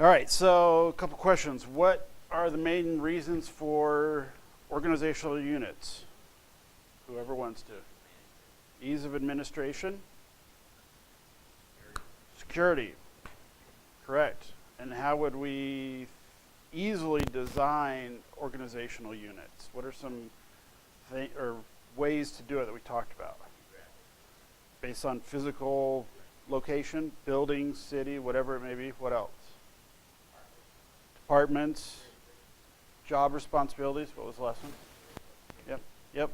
All right, so a couple questions. What are the main reasons for organizational units? Whoever wants to. Ease of administration. Security. Correct. And how would we easily design organizational units? What are some ways to do it that we talked about? Based on physical location, building, city, whatever it may be. What else? Departments, job responsibilities. What was the last one? Yep.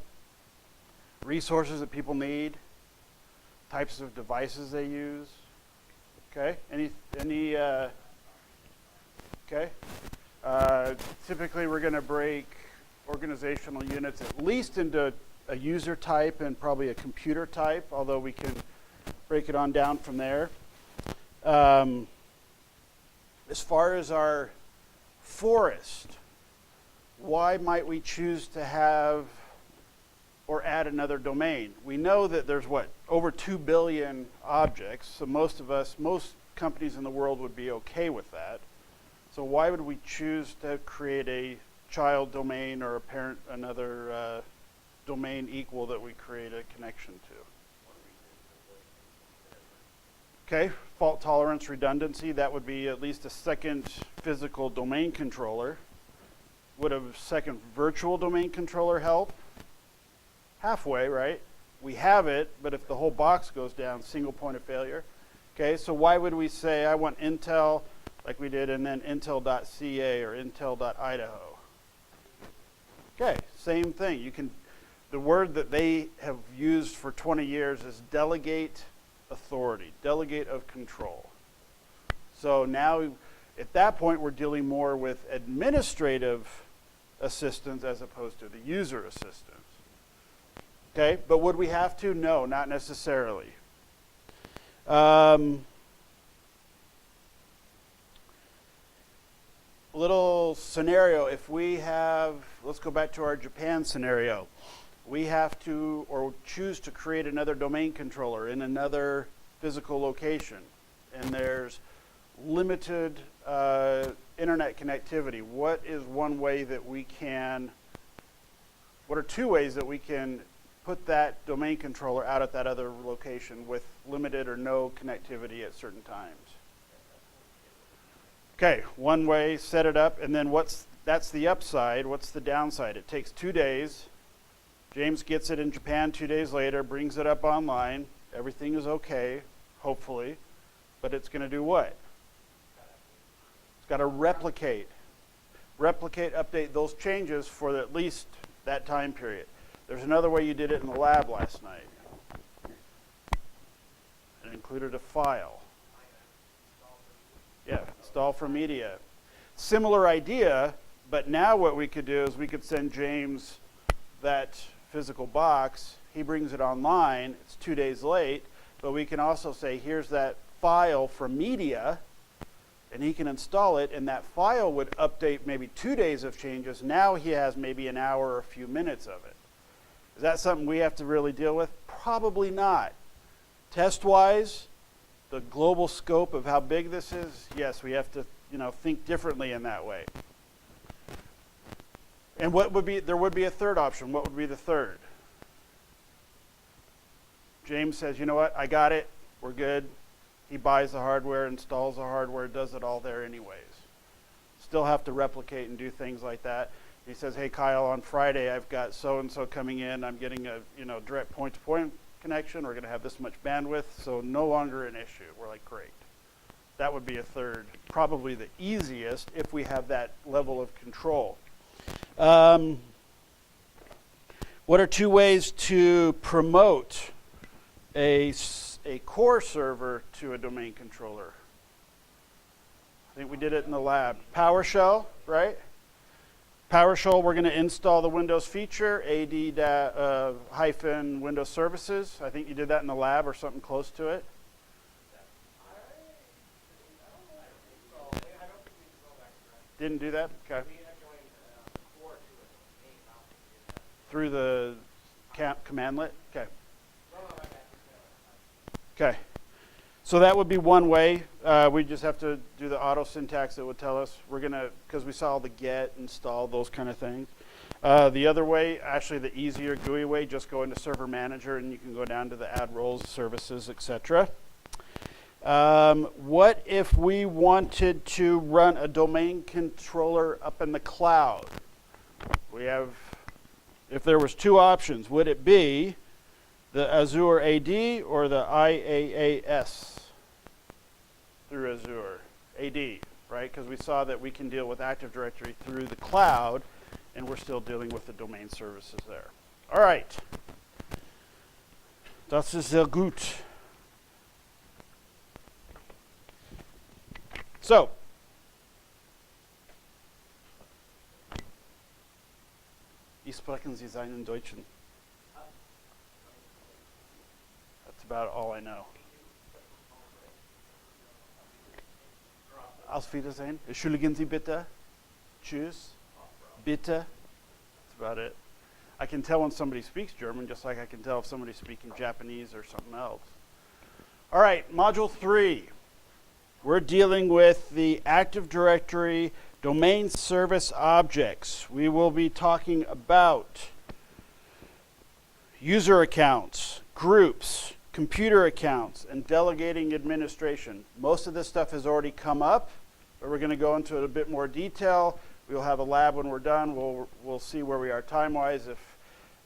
Resources that people need, types of devices they use. Okay. Okay. Typically, we're going to break organizational units at least into a user type and probably a computer type, although we can break it on down from there. As far as our forest, why might we choose to have or add another domain? We know that there's over 2 billion objects, so most companies in the world would be okay with that. So why would we choose to create a child domain or another domain equal that we create a connection to? Okay, fault tolerance, redundancy, that would be at least a second physical domain controller. Would a second virtual domain controller help? Halfway, right? We have it, but if the whole box goes down, single point of failure. Okay, so why would we say I want Intel like we did and then Intel.ca or Intel.idaho? Okay, same thing. The word that they have used for 20 years is delegate authority, delegate of control. So now at that point we're dealing more with administrative assistance as opposed to the user assistance. Okay, but would we have to? No, not necessarily. Little scenario, if we have, let's go back to our Japan scenario. We have to or choose to create another domain controller in another physical location, and there's limited internet connectivity. What are 2 ways that we can put that domain controller out at that other location with limited or no connectivity at certain times? Okay, one way, set it up, and then that's the upside. What's the downside? It takes 2 days. James gets it in Japan 2 days later, brings it up online. Everything is okay, hopefully, but it's going to do what? It's got to replicate, update those changes for at least that time period. There's another way you did it in the lab last night. It included a file. Yeah, install for media. Similar idea, but now what we could do is we could send James that physical box. He brings it online. It's 2 days late, but we can also say, here's that file from media, and he can install it, and that file would update maybe 2 days of changes. Now he has maybe an hour or a few minutes of it. Is that something we have to really deal with? Probably not. Test-wise, the global scope of how big this is, yes, we have to, think differently in that way. And there would be a third option. What would be the third? James says, you know what, I got it, we're good. He buys the hardware, installs the hardware, does it all there anyways. Still have to replicate and do things like that. He says, hey, Kyle, on Friday I've got so-and-so coming in. I'm getting a direct point-to-point connection. We're going to have this much bandwidth, so no longer an issue. We're like, great. That would be a third, probably the easiest if we have that level of control. What are 2 ways to promote a core server to a domain controller? I think we did it in the lab. PowerShell, right? PowerShell, we're going to install the Windows feature, AD- Windows Services. I think you did that in the lab or something close to it. Didn't do that? Okay. Through the commandlet? Okay. Okay. So that would be one way. We just have to do the auto syntax that would tell us. We're going to, because we saw the get, install, those kind of things. The other way, actually the easier GUI way, just go into Server Manager and you can go down to the add roles, services, etc. What if we wanted to run a domain controller up in the cloud? We have, if there was two options, would it be the Azure AD or the IaaS through Azure AD, right? Because we saw that we can deal with Active Directory through the cloud, and we're still dealing with the domain services there. All right. Das ist sehr gut. So, wie sprechen Sie seinen Deutschen? That's about all I know. Auf Wiedersehen. Entschuldigen Sie bitte. Tschüss. Bitte. That's about it. I can tell when somebody speaks German, just like I can tell if somebody's speaking Japanese or something else. All right, Module 3. We're dealing with the Active Directory domain service objects. We will be talking about user accounts, groups, computer accounts, and delegating administration. Most of this stuff has already come up, but we're going to go into it a bit more detail. We'll have a lab when we're done. We'll see where we are time-wise. If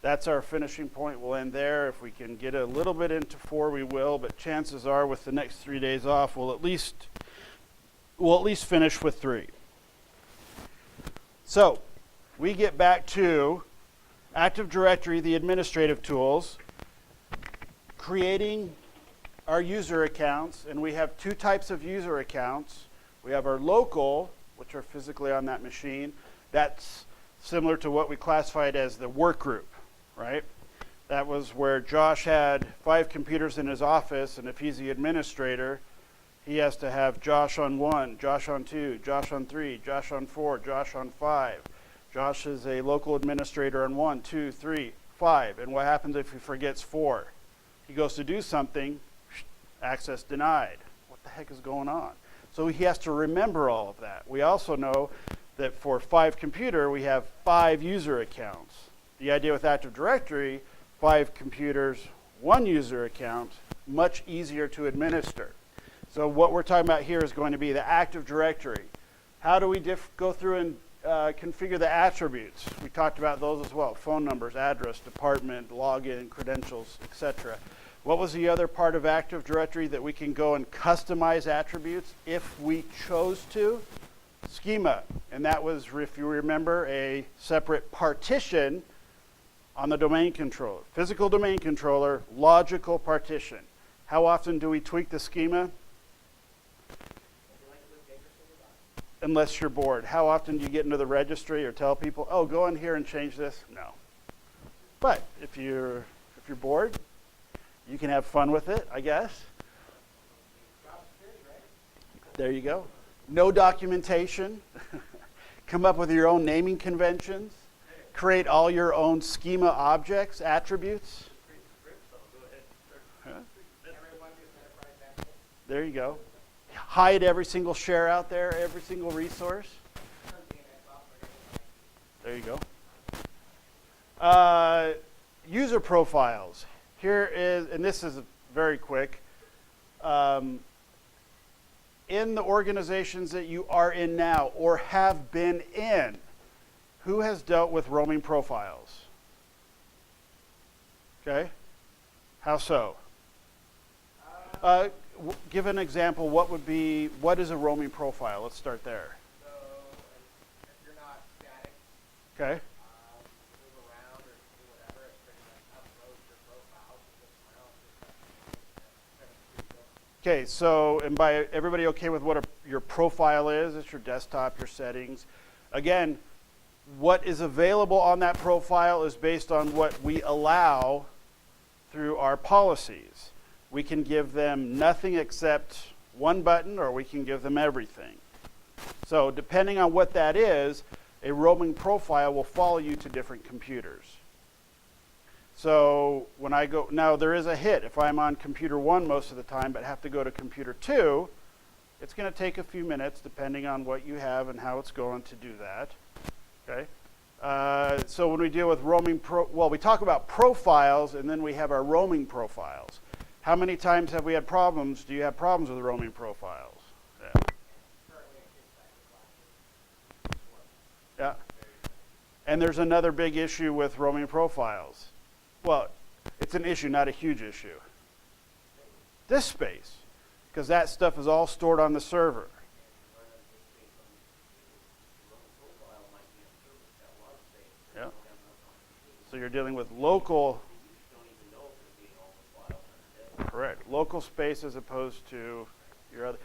that's our finishing point, we'll end there. If we can get a little bit into 4, we will, but chances are with the next 3 days off, we'll at least finish with 3. So, we get back to Active Directory, the administrative tools, creating our user accounts, and we have 2 types of user accounts. We have our local, which are physically on that machine. That's similar to what we classified as the work group, right? That was where Josh had 5 computers in his office, and if he's the administrator, he has to have Josh on 1, Josh on 2, Josh on 3, Josh on 4, Josh on 5. Josh is a local administrator on 1, 2, 3, 5. And what happens if he forgets 4? He goes to do something, access denied. What the heck is going on? So he has to remember all of that. We also know that for 5 computer, we have 5 user accounts. The idea with Active Directory, 5 computers, 1 user account, much easier to administer. So what we're talking about here is going to be the Active Directory. How do we go through and configure the attributes? We talked about those as well. Phone numbers, address, department, login, credentials, etc. What was the other part of Active Directory that we can go and customize attributes if we chose to? Schema. And that was, if you remember, a separate partition on the domain controller. Physical domain controller, logical partition. How often do we tweak the schema? Unless you're bored. How often do you get into the registry or tell people, oh, go in here and change this? No. But if you're bored, you can have fun with it, I guess. There you go. No documentation. Come up with your own naming conventions. Create all your own schema objects, attributes. Huh? There you go. Hide every single share out there, every single resource. There you go. User profiles. Here is, and this is very quick. In the organizations that you are in now or have been in, who has dealt with roaming profiles? Okay. How so? Give an example. What is a roaming profile? Let's start there. So if you're not static, Okay. move around or do whatever, it's pretty much upload your profile to this file. Okay, so, and by everybody okay with what your profile is? It's your desktop, your settings. Again, what is available on that profile is based on what we allow through our policies. We can give them nothing except one button, or we can give them everything. So depending on what that is, a roaming profile will follow you to different computers. So when I go, now there is a hit. If I'm on computer 1 most of the time, but have to go to computer 2, it's going to take a few minutes depending on what you have and how it's going to do that. Okay. So when we deal with roaming, we talk about profiles, and then we have our roaming profiles. How many times have we had problems? Do you have problems with roaming profiles? Yeah. Yeah. And there's another big issue with roaming profiles. Well, it's an issue, not a huge issue. Disk space, because that stuff is all stored on the server. Yeah. So you're dealing with local, correct, local space as opposed to your other.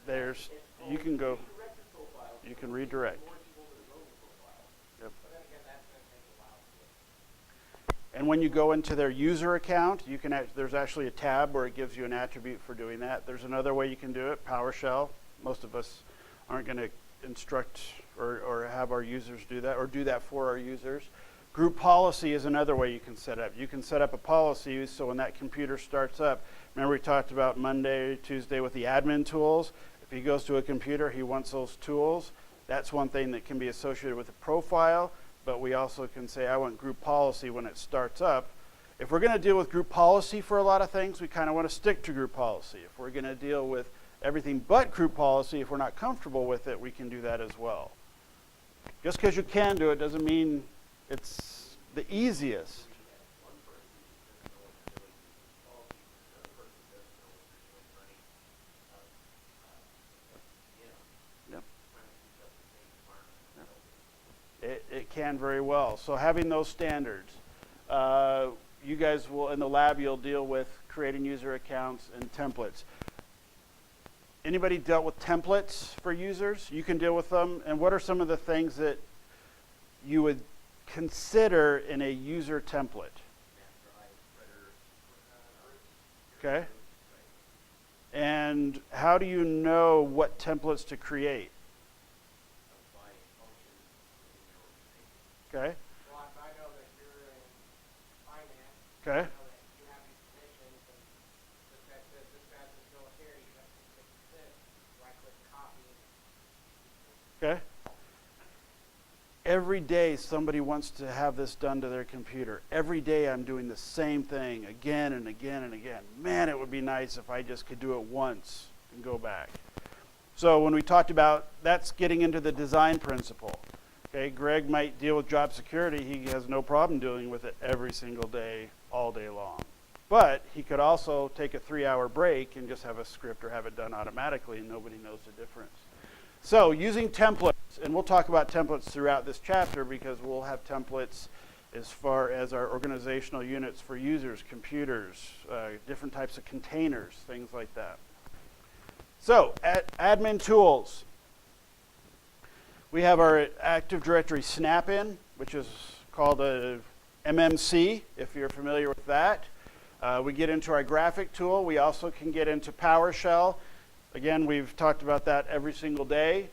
There's, you can go, you can redirect. Yep. And when you go into their user account, you can there's actually a tab where it gives you an attribute for doing that. There's another way you can do it, PowerShell. Most of us aren't going to instruct or have our users do that or do that for our users. Group policy is another way you can set up. You can set up a policy so when that computer starts up, remember we talked about Monday, Tuesday with the admin tools. If he goes to a computer, he wants those tools. That's one thing that can be associated with a profile, but we also can say, I want group policy when it starts up. If we're going to deal with group policy for a lot of things, we kind of want to stick to group policy. If we're going to deal with everything but group policy, if we're not comfortable with it, we can do that as well. Just because you can do it doesn't mean it's the easiest. It can very well. So having those standards, you guys will, in the lab, you'll deal with creating user accounts and templates. Anybody dealt with templates for users? You can deal with them. And what are some of the things that you would consider in a user template? Okay. And how do you know what templates to create? Okay. Well, if I know that you're in finance, Okay. I know that you have these positions, and this guy says this guy's in military, you have to pick this, so I click copy. Okay. Every day somebody wants to have this done to their computer. Every day I'm doing the same thing again and again and again. Man, it would be nice if I just could do it once and go back. So when we talked about, that's getting into the design principle. Okay, Greg might deal with job security. He has no problem dealing with it every single day, all day long. But he could also take a 3-hour break and just have a script or have it done automatically, and nobody knows the difference. So using templates, and we'll talk about templates throughout this chapter because we'll have templates as far as our organizational units for users, computers, different types of containers, things like that. So admin tools. We have our Active Directory snap-in, which is called a MMC, if you're familiar with that. We get into our graphic tool. We also can get into PowerShell. Again, we've talked about that every single day.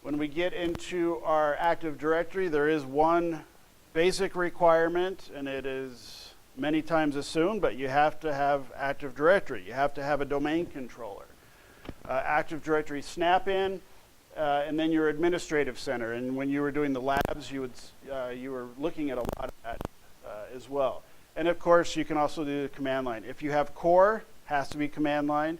When we get into our Active Directory, there is one basic requirement, and it is many times assumed, but you have to have Active Directory. You have to have a domain controller. Active Directory snap-in, and then your administrative center. And when you were doing the labs, you were looking at a lot of that as well. And of course, you can also do the command line. If you have core, has to be command line.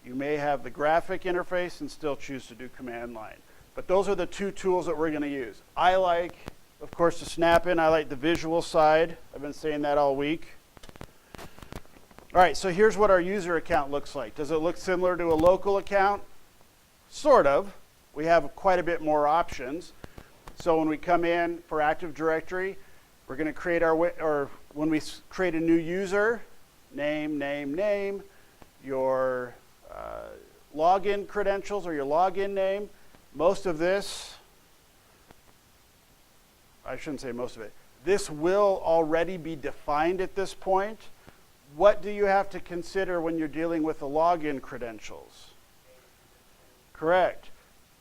You may have the graphic interface and still choose to do command line. But those are the two tools that we're going to use. I like, of course, the snap-in. I like the visual side. I've been saying that all week. All right, so here's what our user account looks like. Does it look similar to a local account? Sort of. We have quite a bit more options. So when we come in for Active Directory, we're going to create or when we create a new user, name, your login credentials or your login name. Most of this, I shouldn't say most of it, this will already be defined at this point. What do you have to consider when you're dealing with the login credentials? Correct.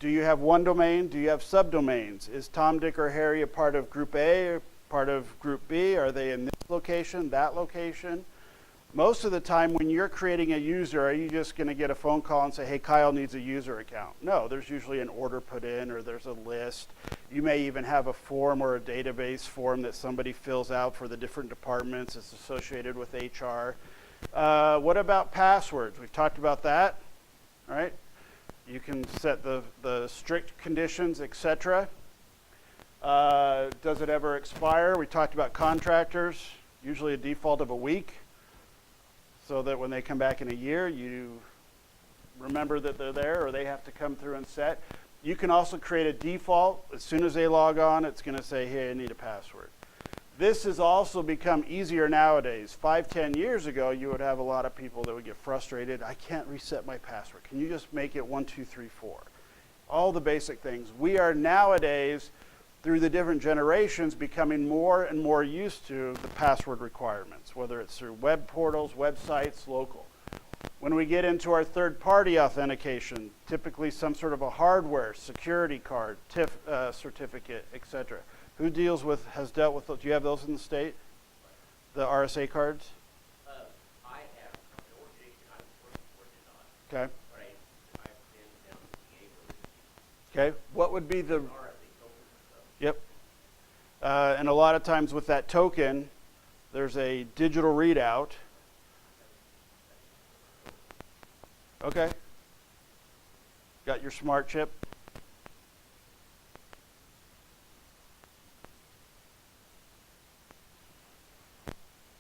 Do you have one domain? Do you have subdomains? Is Tom, Dick, or Harry a part of group A or part of group B? Are they in this location, that location? Most of the time when you're creating a user, are you just going to get a phone call and say, hey, Kyle needs a user account? No, there's usually an order put in or there's a list. You may even have a form or a database form that somebody fills out for the different departments. It's associated with HR. What about passwords? We've talked about that, all right? You can set the strict conditions, etc. Does it ever expire? We talked about contractors, usually a default of a week, so that when they come back in a year, you remember that they're there, or they have to come through and set. You can also create a default. As soon as they log on, it's going to say, hey, I need a password. This has also become easier nowadays. 5, 10 years ago, you would have a lot of people that would get frustrated. I can't reset my password. Can you just make it 1, 2, 3, 4? All the basic things. We are nowadays, through the different generations, becoming more and more used to the password requirements, whether it's through web portals, websites, local. When we get into our third-party authentication, typically some sort of a hardware, security card, TIF certificate, etc. Who has dealt with those? Do you have those in the state? The RSA cards? I have, or Jason, I'm working on. Okay. Right. I've been down to the Okay. What would be the... RSA tokens and stuff. Yep. And a lot of times with that token, there's a digital readout. Okay. Got your smart chip?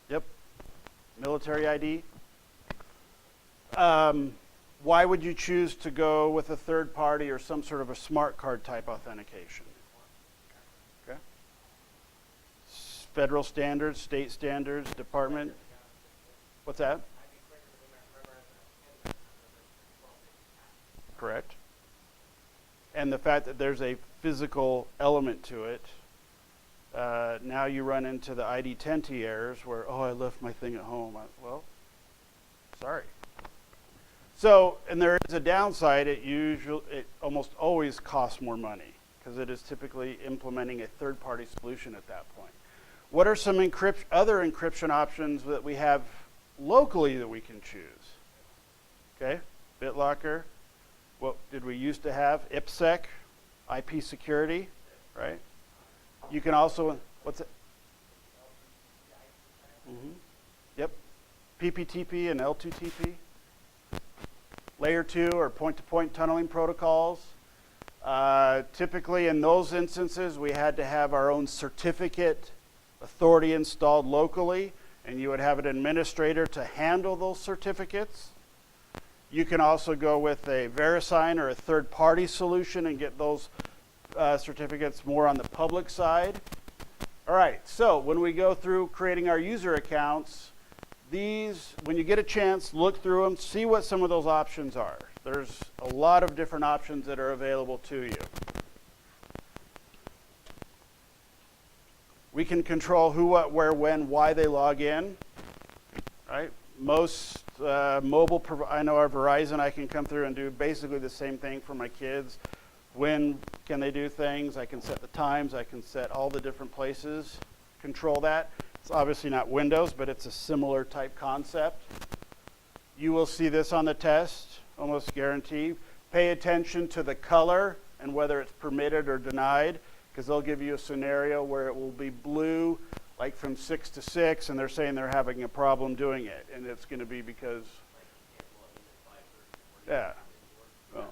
Yep. Military ID. Why would you choose to go with a third party or some sort of a smart card type authentication? Okay. Federal standards, state standards, department. What's that? Correct. And the fact that there's a physical element to it, now you run into the ID10T errors where, oh, I left my thing at home. Well, sorry. So, and there is a downside. It almost always costs more money because it is typically implementing a third-party solution at that point. What are some other encryption options that we have locally that we can choose? Okay, BitLocker. What did we used to have? IPsec, IP security, right? You can also, what's it? Yep, PPTP and L2TP. Layer 2 or point-to-point tunneling protocols. Typically in those instances, we had to have our own certificate authority installed locally, and you would have an administrator to handle those certificates. You can also go with a VeriSign or a third-party solution and get those certificates more on the public side. All right, so when we go through creating our user accounts, these, when you get a chance, look through them, see what some of those options are. There's a lot of different options that are available to you. We can control who, what, where, when, why they log in, right? Most mobile, I know our Verizon, I can come through and do basically the same thing for my kids. When can they do things? I can set the times, I can set all the different places, control that. It's obviously not Windows, but it's a similar type concept. You will see this on the test, almost guaranteed. Pay attention to the color and whether it's permitted or denied, because they'll give you a scenario where it will be blue, like from 6 to 6, and they're saying they're having a problem doing it, and it's going to be because, yeah, well,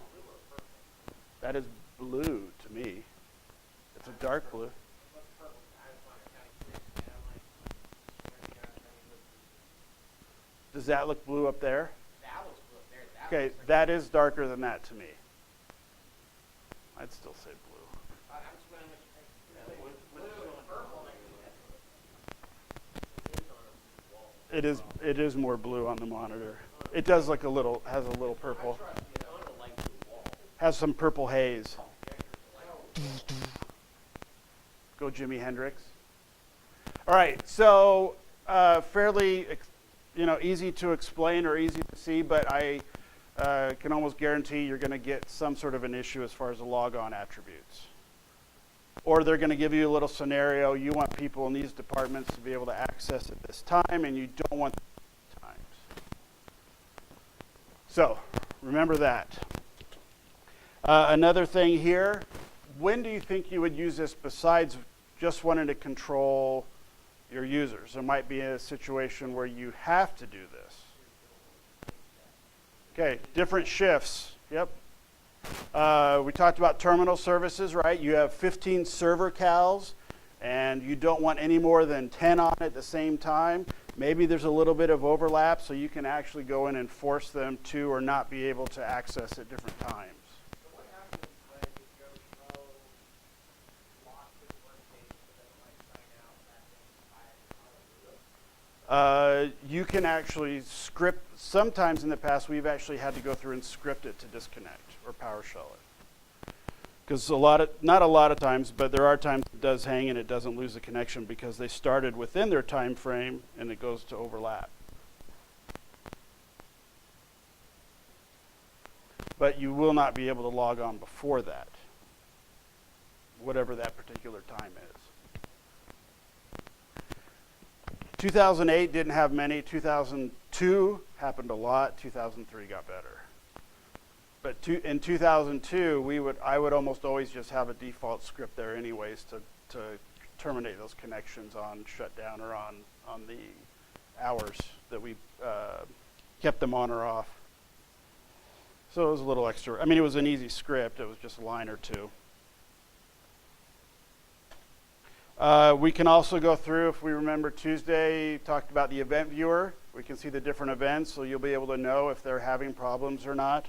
that is blue to me. It's a dark blue. Does that look blue up there? That looks blue up there. Okay, that is darker than that to me. I'd still say blue. I'm just wondering which blue and purple. It is more blue on the monitor. It does look has a little purple. Has some purple haze. Go Jimi Hendrix. All right, so fairly, easy to explain or easy to see, but I can almost guarantee you're going to get some sort of an issue as far as the logon attributes. Or they're going to give you a little scenario. You want people in these departments to be able to access at this time, and you don't want times. So remember that. Another thing here, when do you think you would use this besides just wanting to control your users? There might be a situation where you have to do this. Okay, different shifts. Yep. We talked about terminal services, right? You have 15 server cals, and you don't want any more than 10 on at the same time. Maybe there's a little bit of overlap, so you can actually go in and force them to or not be able to access at different times. So what happens when you go slow, lock this workstation so that it might sign out back in 5 hours? You can actually script, sometimes in the past we've actually had to go through and script it to disconnect or PowerShell it. Because not a lot of times, but there are times it does hang and it doesn't lose the connection because they started within their time frame and it goes to overlap. But you will not be able to log on before that, whatever that particular time is. 2008 didn't have many. 2002 happened a lot. 2003 got better. But in 2002, I would almost always just have a default script there anyways to terminate those connections on shutdown or on the hours that we kept them on or off. So it was a little extra. I mean, it was an easy script. It was just a line or two. We can also go through, if we remember Tuesday, talked about the event viewer. We can see the different events, so you'll be able to know if they're having problems or not.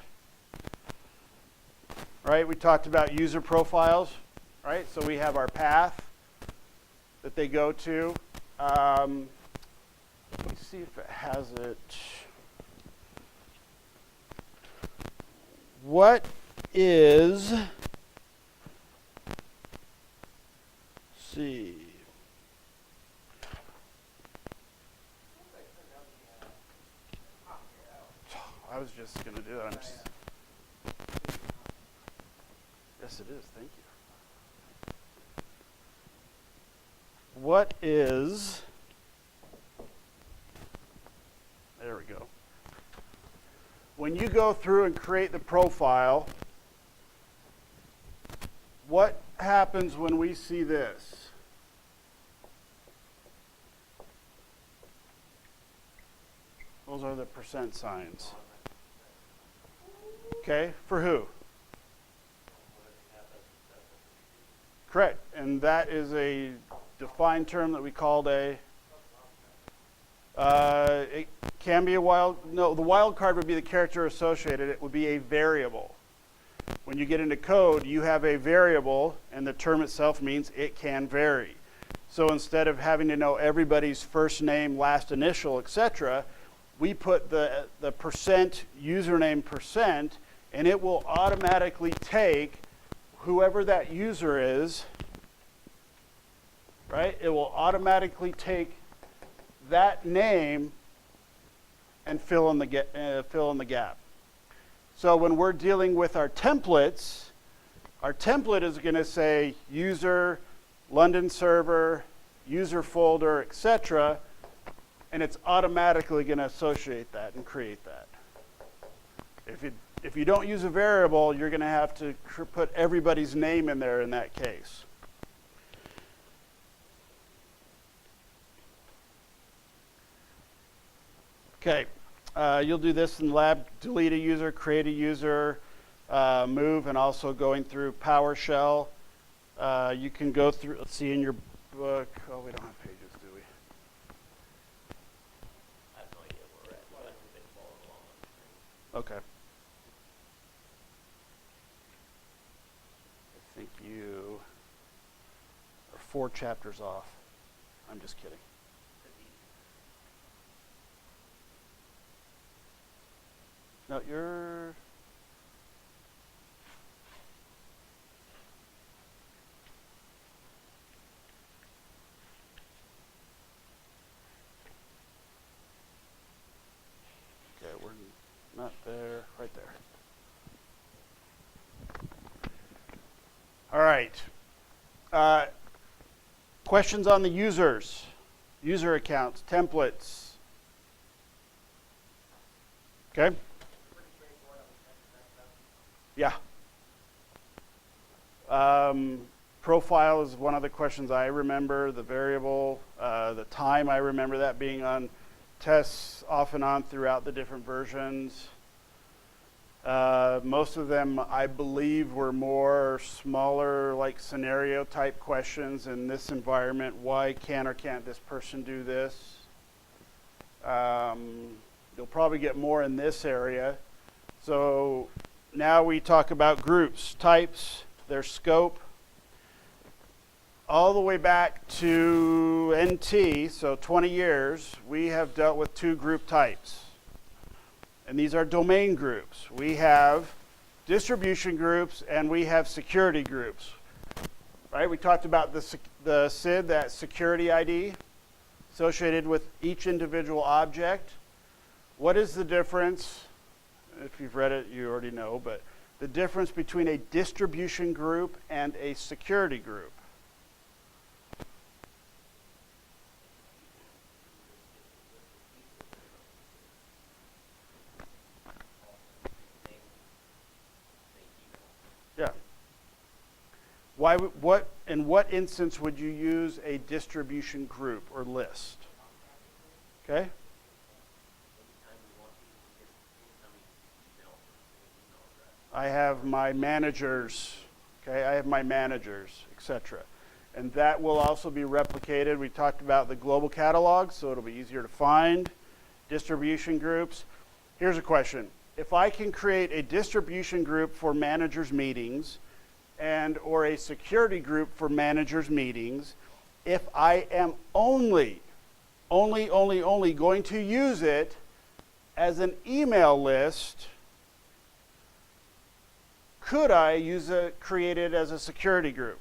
Right, we talked about user profiles, right? So we have our path that they go to. Let me see if it has it. What is, let's see. I was just going to do that. Yes, it is. Thank you. What is, there we go. When you go through and create the profile, what happens when we see this? Those are the percent signs. Okay, for who? Correct, and that is a defined term that we called a, it can be a the wild card would be the character associated. It would be a variable. When you get into code, you have a variable, and the term itself means it can vary. So instead of having to know everybody's first name, last initial, etc., we put the percent, username percent, and it will automatically take whoever that user is, right? It will automatically take that name and fill in the gap. So when we're dealing with our template is going to say user, London server, user folder, etc., and it's automatically going to associate that and create that. If you don't use a variable, you're going to have to put everybody's name in there in that case. Okay, you'll do this in lab, delete a user, create a user, move, and also going through PowerShell. You can go through, let's see in your book, oh, we don't have pages, do we? I have no idea where we're at, but I've been following along on the screen. Okay. I think you are 4 chapters off. I'm just kidding. No, you're... Okay, we're not there, right there. right. Questions on the users, user accounts, templates. Okay? Yeah. Profile is one of the questions I remember, the variable, the time I remember that being on tests off and on throughout the different versions. Most of them, I believe, were more smaller, like scenario type questions in this environment. Why can or can't this person do this? You'll probably get more in this area. So now we talk about groups, types, their scope. All the way back to NT, so 20 years, we have dealt with two group types. And these are domain groups. We have distribution groups and we have security groups. Right? We talked about the SID, that security ID, associated with each individual object. What is the difference? If you've read it, you already know, but the difference between a distribution group and a security group. Yeah. In what instance would you use a distribution group or list? Okay? I have my managers, okay? I have my managers, etc. And that will also be replicated. We talked about the global catalog, so it'll be easier to find. Distribution groups. Here's a question. If I can create a distribution group for managers meetings and or a security group for managers meetings, if I am only going to use it as an email list, could I create it as a security group?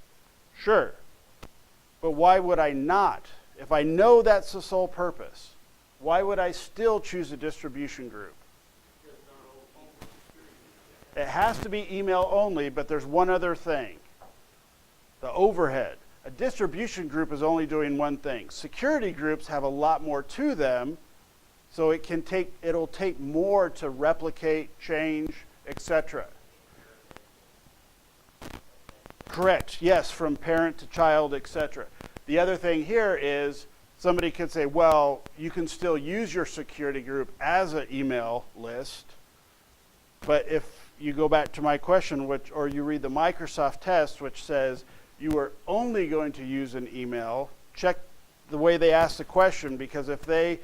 Sure. But why would I not? If I know that's the sole purpose, why would I still choose a distribution group? It has to be email only, but there's one other thing. The overhead. A distribution group is only doing one thing. Security groups have a lot more to them, so it'll take more to replicate, change, etc. Correct. Yes, from parent to child, etc. The other thing here is somebody could say, well, you can still use your security group as an email list, but if you go back to my question, or you read the Microsoft test, which says you are only going to use an email, check the way they ask the question, because if they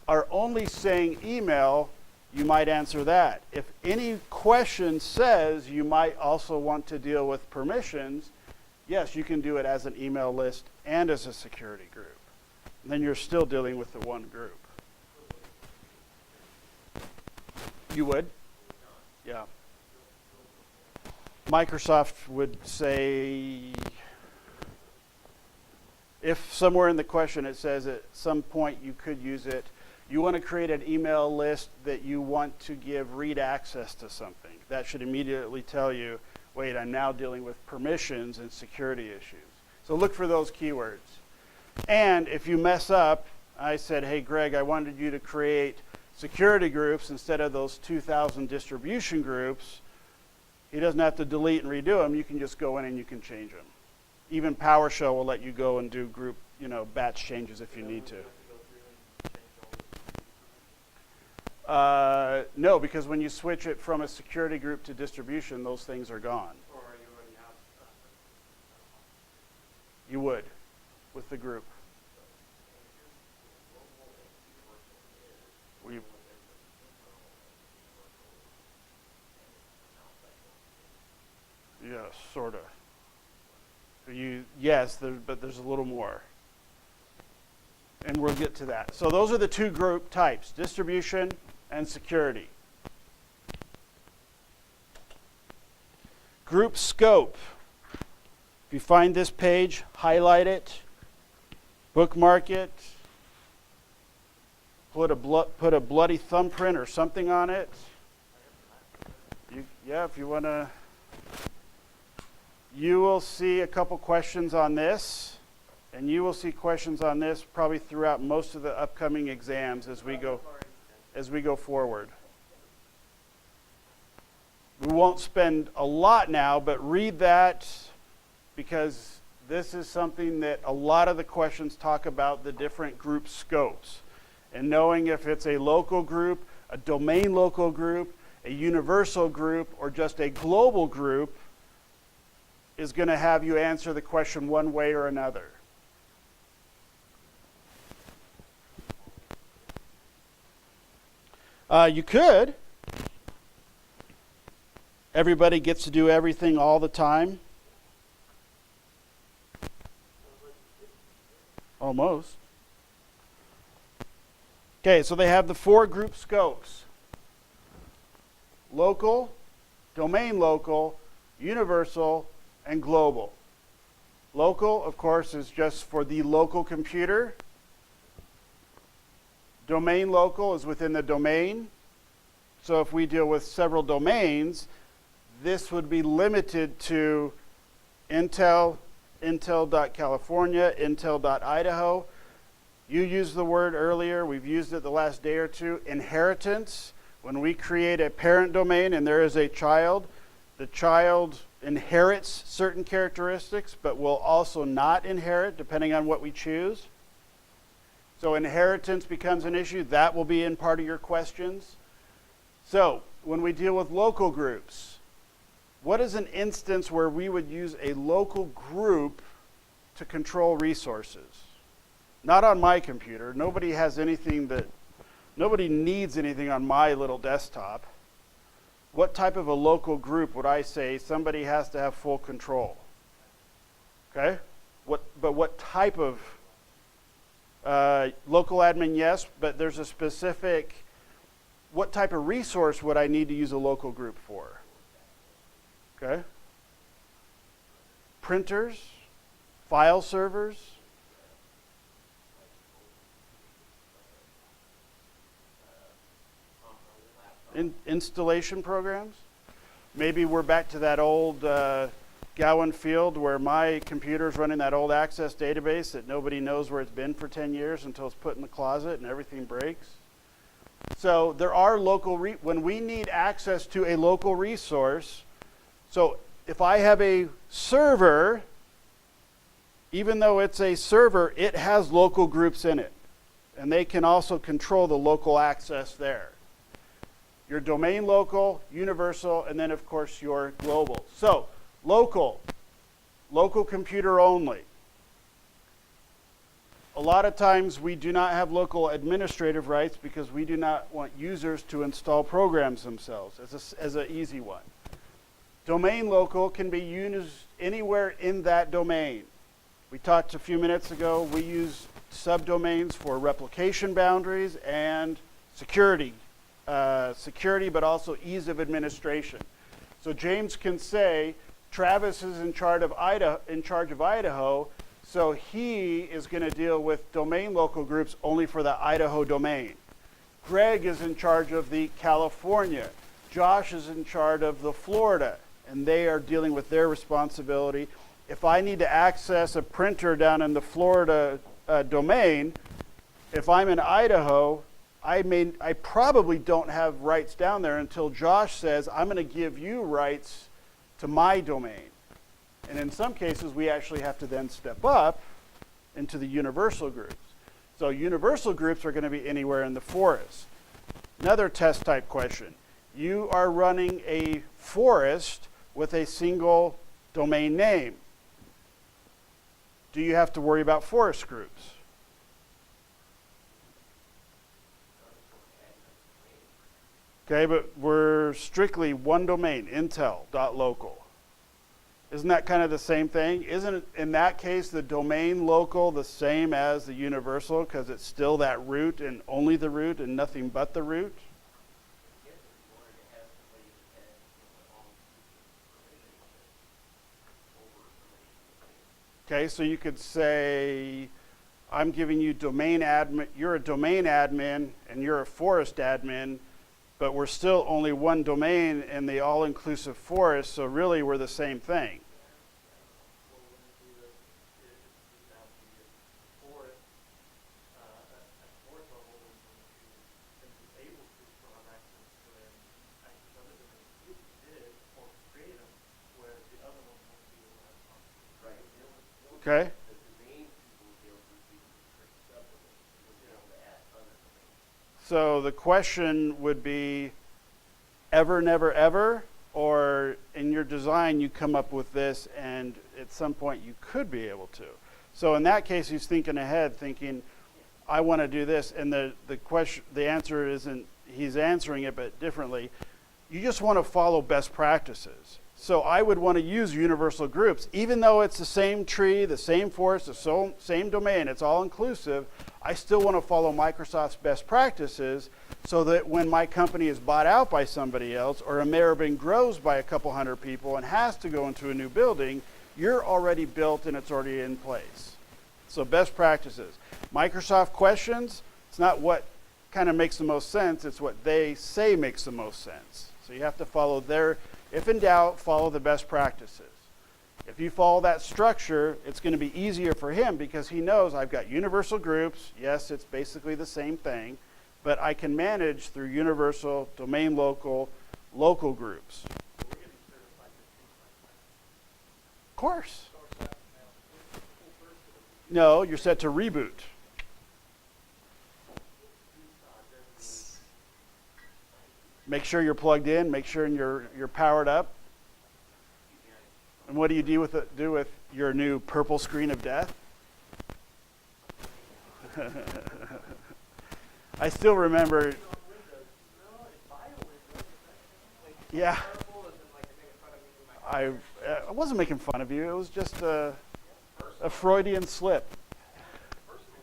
are only saying email, you might answer that. If any question says you might also want to deal with permissions, yes, you can do it as an email list and as a security group. And then you're still dealing with the one group. You would? Yeah. Microsoft would say, if somewhere in the question it says at some point you could use it, you want to create an email list that you want to give read access to something. That should immediately tell you, wait, I'm now dealing with permissions and security issues. So look for those keywords. And if you mess up, I said, hey, Greg, I wanted you to create security groups instead of those 2,000 distribution groups. He doesn't have to delete and redo them. You can just go in and you can change them. Even PowerShell will let you go and do group, batch changes if you need to. No, because when you switch it from a security group to distribution, those things are gone. Or you already have You would, with the group. We, yeah, sort of. Yes, but there's a little more. And we'll get to that. So those are the two group types, distribution and security. Group scope. If you find this page, highlight it, bookmark it, put a bloody thumbprint or something on it. If you want to You will see a couple questions on this, and you will see questions on this probably throughout most of the upcoming exams as we go forward. We won't spend a lot now, but read that because this is something that a lot of the questions talk about the different group scopes. And knowing if it's a local group, a domain local group, a universal group, or just a global group is going to have you answer the question one way or another. You could. Everybody gets to do everything all the time. Almost. Okay, so they have the 4 group scopes. Local, domain local, universal, and global. Local, of course, is just for the local computer. Domain local is within the domain. So if we deal with several domains, this would be limited to Intel, Intel.California, Intel.Idaho. You used the word earlier, we've used it the last day or two, inheritance. When we create a parent domain and there is a child, the child inherits certain characteristics, but will also not inherit depending on what we choose. So inheritance becomes an issue. That will be in part of your questions. So when we deal with local groups, what is an instance where we would use a local group to control resources? Not on my computer. Nobody needs anything on my little desktop. What type of a local group would I say somebody has to have full control? Okay? What type of local admin, yes, but there's a specific, what type of resource would I need to use a local group for? Okay? Printers, file servers, installation programs. Maybe we're back to that old Gowan field where my computer's running that old Access database that nobody knows where it's been for 10 years until it's put in the closet and everything breaks. So there are local, when we need access to a local resource, so if I have a server, even though it's a server, it has local groups in it. And they can also control the local access there. Your domain local, universal, and then of course your global. So local computer only. A lot of times we do not have local administrative rights because we do not want users to install programs themselves as an easy one. Domain local can be used anywhere in that domain. We talked a few minutes ago, we use subdomains for replication boundaries and security, but also ease of administration. So James can say, Travis is in charge of Idaho, so he is going to deal with domain local groups only for the Idaho domain. Greg is in charge of the California. Josh is in charge of the Florida, and they are dealing with their responsibility. If I need to access a printer down in the Florida domain, if I'm in Idaho, I probably don't have rights down there until Josh says, I'm going to give you rights to my domain. And in some cases, we actually have to then step up into the universal groups. So universal groups are going to be anywhere in the forest. Another test type question. You are running a forest with a single domain name. Do you have to worry about forest groups? Okay, but we're strictly one domain, intel.local. Isn't that kind of the same thing? Isn't it, in that case, the domain local the same as the universal because it's still that root and only the root and nothing but the root? Okay, so you could say, I'm giving you domain admin, you're a domain admin and you're a forest admin, but we're still only one domain in the all-inclusive forest, so really we're the same thing. Okay. The domain people would be able to do subdomains, would be able to add other domains. So the question would be ever, never, ever, or in your design you come up with this and at some point you could be able to. So in that case, he's thinking ahead, thinking, I want to do this, and the question, the answer isn't, he's answering it but differently. You just want to follow best practices. So I would want to use universal groups, even though it's the same tree, the same forest, the same domain, it's all inclusive. I still want to follow Microsoft's best practices so that when my company is bought out by somebody else or Ameribin grows by a couple hundred people and has to go into a new building, you're already built and it's already in place. So best practices. Microsoft questions, it's not what kind of makes the most sense, it's what they say makes the most sense. So you have to follow their, if in doubt, follow the best practices. If you follow that structure, it's going to be easier for him because he knows I've got universal groups. Yes, it's basically the same thing, but I can manage through universal, domain local, local groups. So we're getting certified for things like that. Of course. So it's not, full person. No, you're set to reboot. Make sure you're plugged in. Make sure you're powered up. And what do you do with your new purple screen of death? I still remember. Yeah. I wasn't making fun of you. It was just a Freudian slip.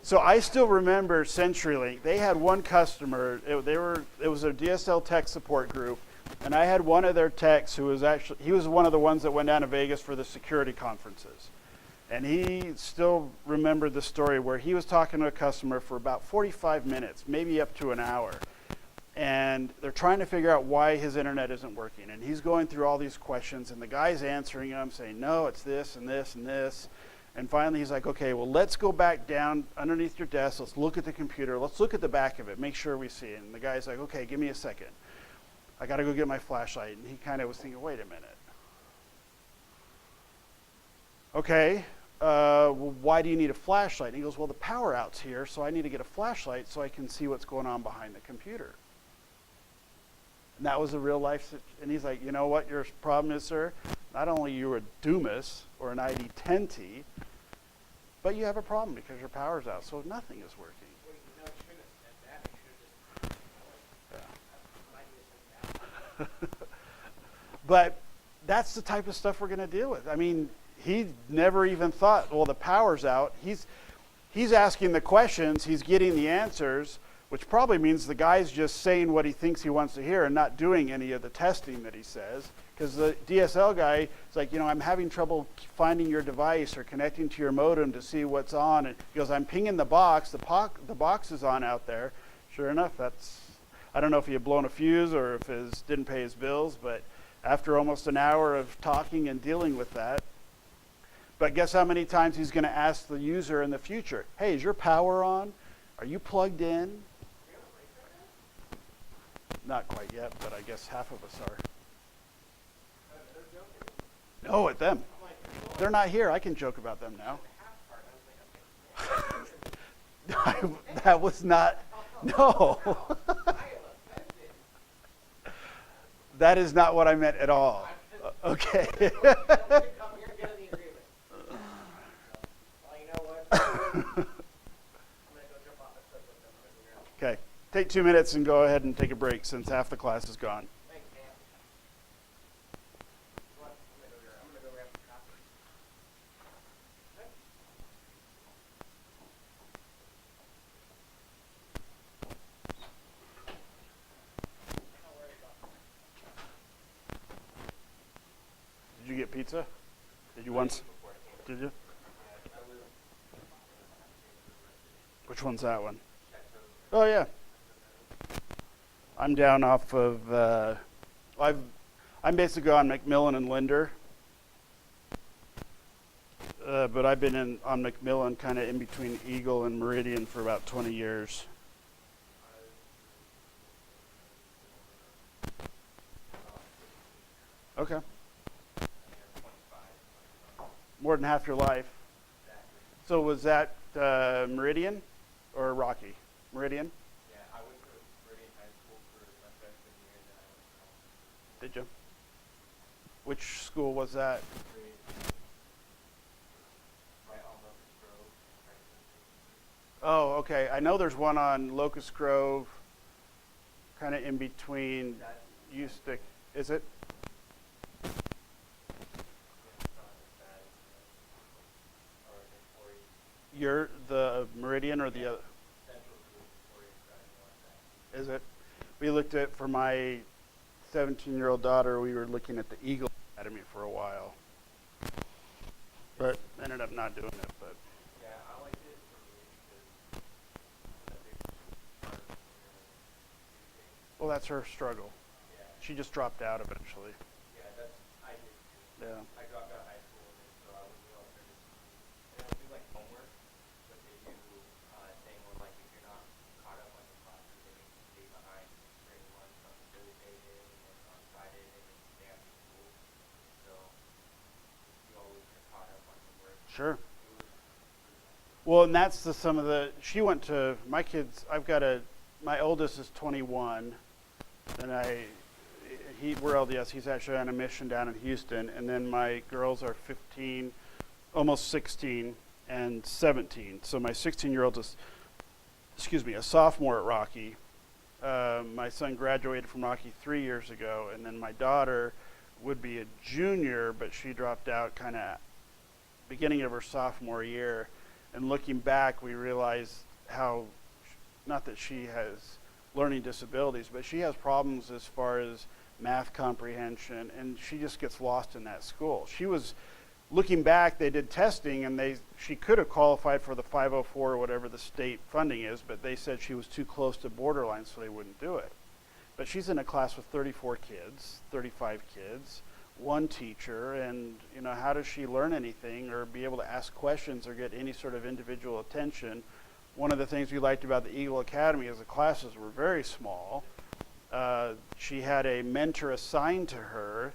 So I still remember CenturyLink. They had one customer. It was a DSL tech support group, and I had one of their techs who was he was one of the ones that went down to Vegas for the security conferences, and he still remembered the story where he was talking to a customer for about 45 minutes, maybe up to an hour, and they're trying to figure out why his internet isn't working, and he's going through all these questions, and the guy's answering them, saying, no, it's this and this and this. And finally, he's like, okay, well, let's go back down underneath your desk. Let's look at the computer. Let's look at the back of it. Make sure we see it. And the guy's like, okay, give me a second. I got to go get my flashlight. And he kind of was thinking, wait a minute. Okay, well, why do you need a flashlight? And he goes, well, the power out's here, so I need to get a flashlight so I can see what's going on behind the computer. And that was a real life, and he's like, you know what your problem is, sir? Not only you're a Dumas or an ID10T, but you have a problem because your power's out, so nothing is working. Well, you know, you shouldn't have said that. You should have just, But that's the type of stuff we're going to deal with. I mean, he never even thought, well, the power's out. He's asking the questions, he's getting the answers, which probably means the guy's just saying what he thinks he wants to hear and not doing any of the testing that he says. Because the DSL guy is like, you know, I'm having trouble finding your device or connecting to your modem to see what's on. And he goes, I'm pinging the box. The box is on out there. Sure enough, I don't know if he had blown a fuse or if didn't pay his bills, but after almost an hour of talking and dealing with that. But guess how many times he's going to ask the user in the future, hey, is your power on? Are you plugged in? Not quite yet, but I guess half of us are. No, at them. They're not here. I can joke about them now. That was not, no. That is not what I meant at all. Okay. you're getting the agreement. Well, you know what? I'm going to go jump off the cliff with them. Okay. Take 2 minutes and go ahead and take a break since half the class is gone. Thanks, Dan. What? I'm going to go grab some coffee. Okay. Don't worry about it. Did you get pizza? Did you once? Did you? Which one's that one? Oh, yeah. I'm down off of, I'm basically on McMillan and Linder. But I've been on McMillan kind of in between Eagle and Meridian for about 20 years. Okay. More than half your life. So was that Meridian or Rocky? Meridian, Yeah, I went to Meridian High School for my freshman year, and then I went to college. did you? Which school was that? Meridian, right on Locust Grove, right in the Oh, okay. I know there's one on Locust Grove, kind of in between That, Ustick. Is it? yeah, it's not as bad as or Victoria. You're the Meridian or the Yeah. other? Central to Victoria Drive, like that. Is it? We looked at, for my 17-year-old daughter, we were looking at the Eagle Academy for a while. But ended up not doing it. But Yeah, I liked it for me because I think part of it was well, that's her struggle. yeah, She just dropped out eventually. yeah, that's I did too. Yeah. I dropped out of high school and then so I would do alternative school. They don't do like homework, but they do thing where like if you're not caught up on your classes, they make you stay behind during lunch on Thursday day and then on Friday they make you stay after school. So you always are caught up on your work. Sure. It was pretty nice. Well, and that's some of the. She went to my kids. My oldest is 21, and we're LDS. He's actually on a mission down in Houston, and then my girls are 15, almost 16, and 17. So my 16-year-old is, a sophomore at Rocky. My son graduated from Rocky 3 years ago, and then my daughter would be a junior, but she dropped out kind of beginning of her sophomore year. And looking back, we realized how, not that she has learning disabilities, but she has problems as far as math comprehension, and she just gets lost in that school. She was, looking back, they did testing, and she could have qualified for the 504 or whatever the state funding is, but they said she was too close to borderline, so they wouldn't do it. But she's in a class with 34 kids, 35 kids, one teacher, and how does she learn anything or be able to ask questions or get any sort of individual attention? One of the things we liked about the Eagle Academy is the classes were very small. She had a mentor assigned to her.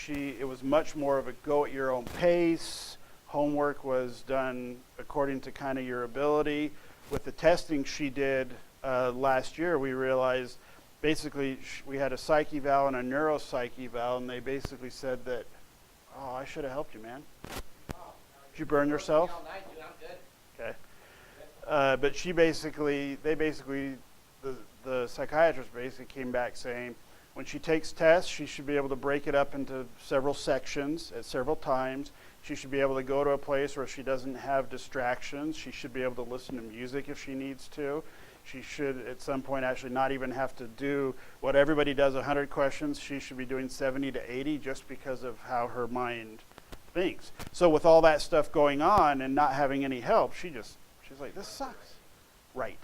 It was much more of a go at your own pace. Homework was done according to kind of your ability. With the testing she did last year, we realized basically we had a psych eval and a neuropsych eval, and they basically said that, oh, I should have helped you, man. Did you burn yourself? All night, dude, I'm good. Okay. But the psychiatrist basically came back saying when she takes tests, she should be able to break it up into several sections at several times. She should be able to go to a place where she doesn't have distractions. She should be able to listen to music if she needs to. She should, at some point, actually not even have to do what everybody does, 100 questions. She should be doing 70 to 80 just because of how her mind thinks. So with all that stuff going on and not having any help, she's like, this sucks. Right.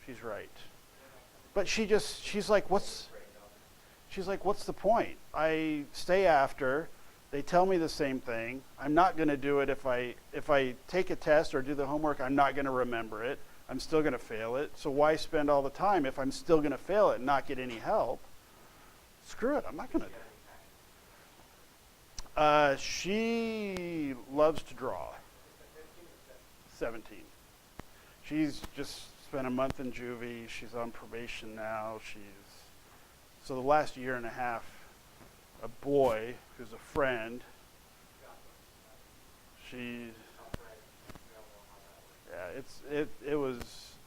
She's right. But she's like, what's the point? I stay after. They tell me the same thing. I'm not going to do it if I take a test or do the homework, I'm not going to remember it. I'm still going to fail it. So why spend all the time if I'm still going to fail it and not get any help? Screw it. I'm not going to. She loves to draw. 17. She's just spent a month in juvie. She's on probation now. So the last year and a half, a boy who's a friend, it was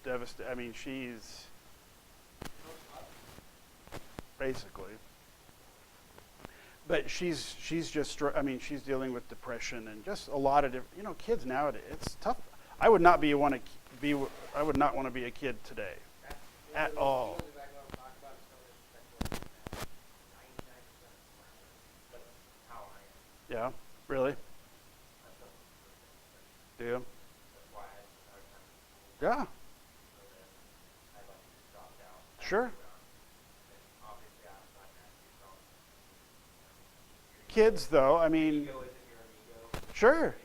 devastating. I mean, she's basically, but she's she's dealing with depression and just a lot of different, kids nowadays, it's tough. I would not want to be a kid today at all. Yeah, really? Do you? Yeah. Sure. Kids, though, I mean, sure.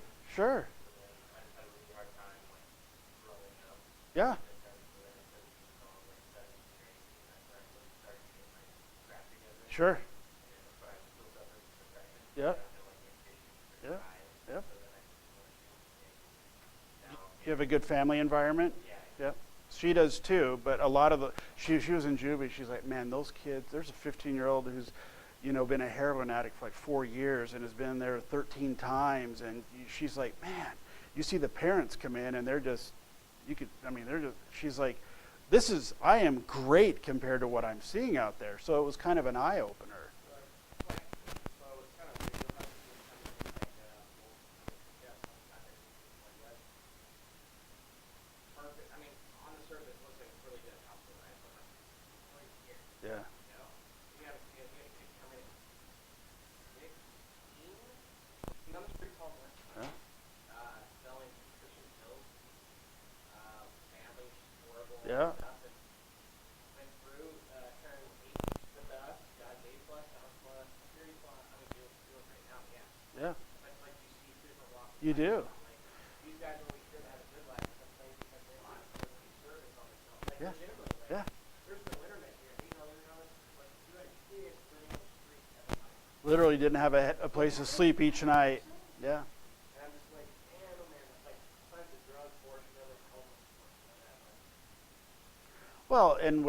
Yeah. Sure. Yeah. Yeah. Yep. You have a good family environment? Yeah. Yep. She does too, but a lot of the, she was in juvie, she's like, man, those kids, there's a 15-year-old who's, been a heroin addict for like 4 years and has been there 13 times. And she's like, man, you see the parents come in and they're just, she's like, I am great compared to what I'm seeing out there. So it was kind of an eye-opener. Yeah. Yeah. Yeah. Yeah. You do. Yeah. Yeah. Literally didn't have a place to sleep each night. Yeah. Well, and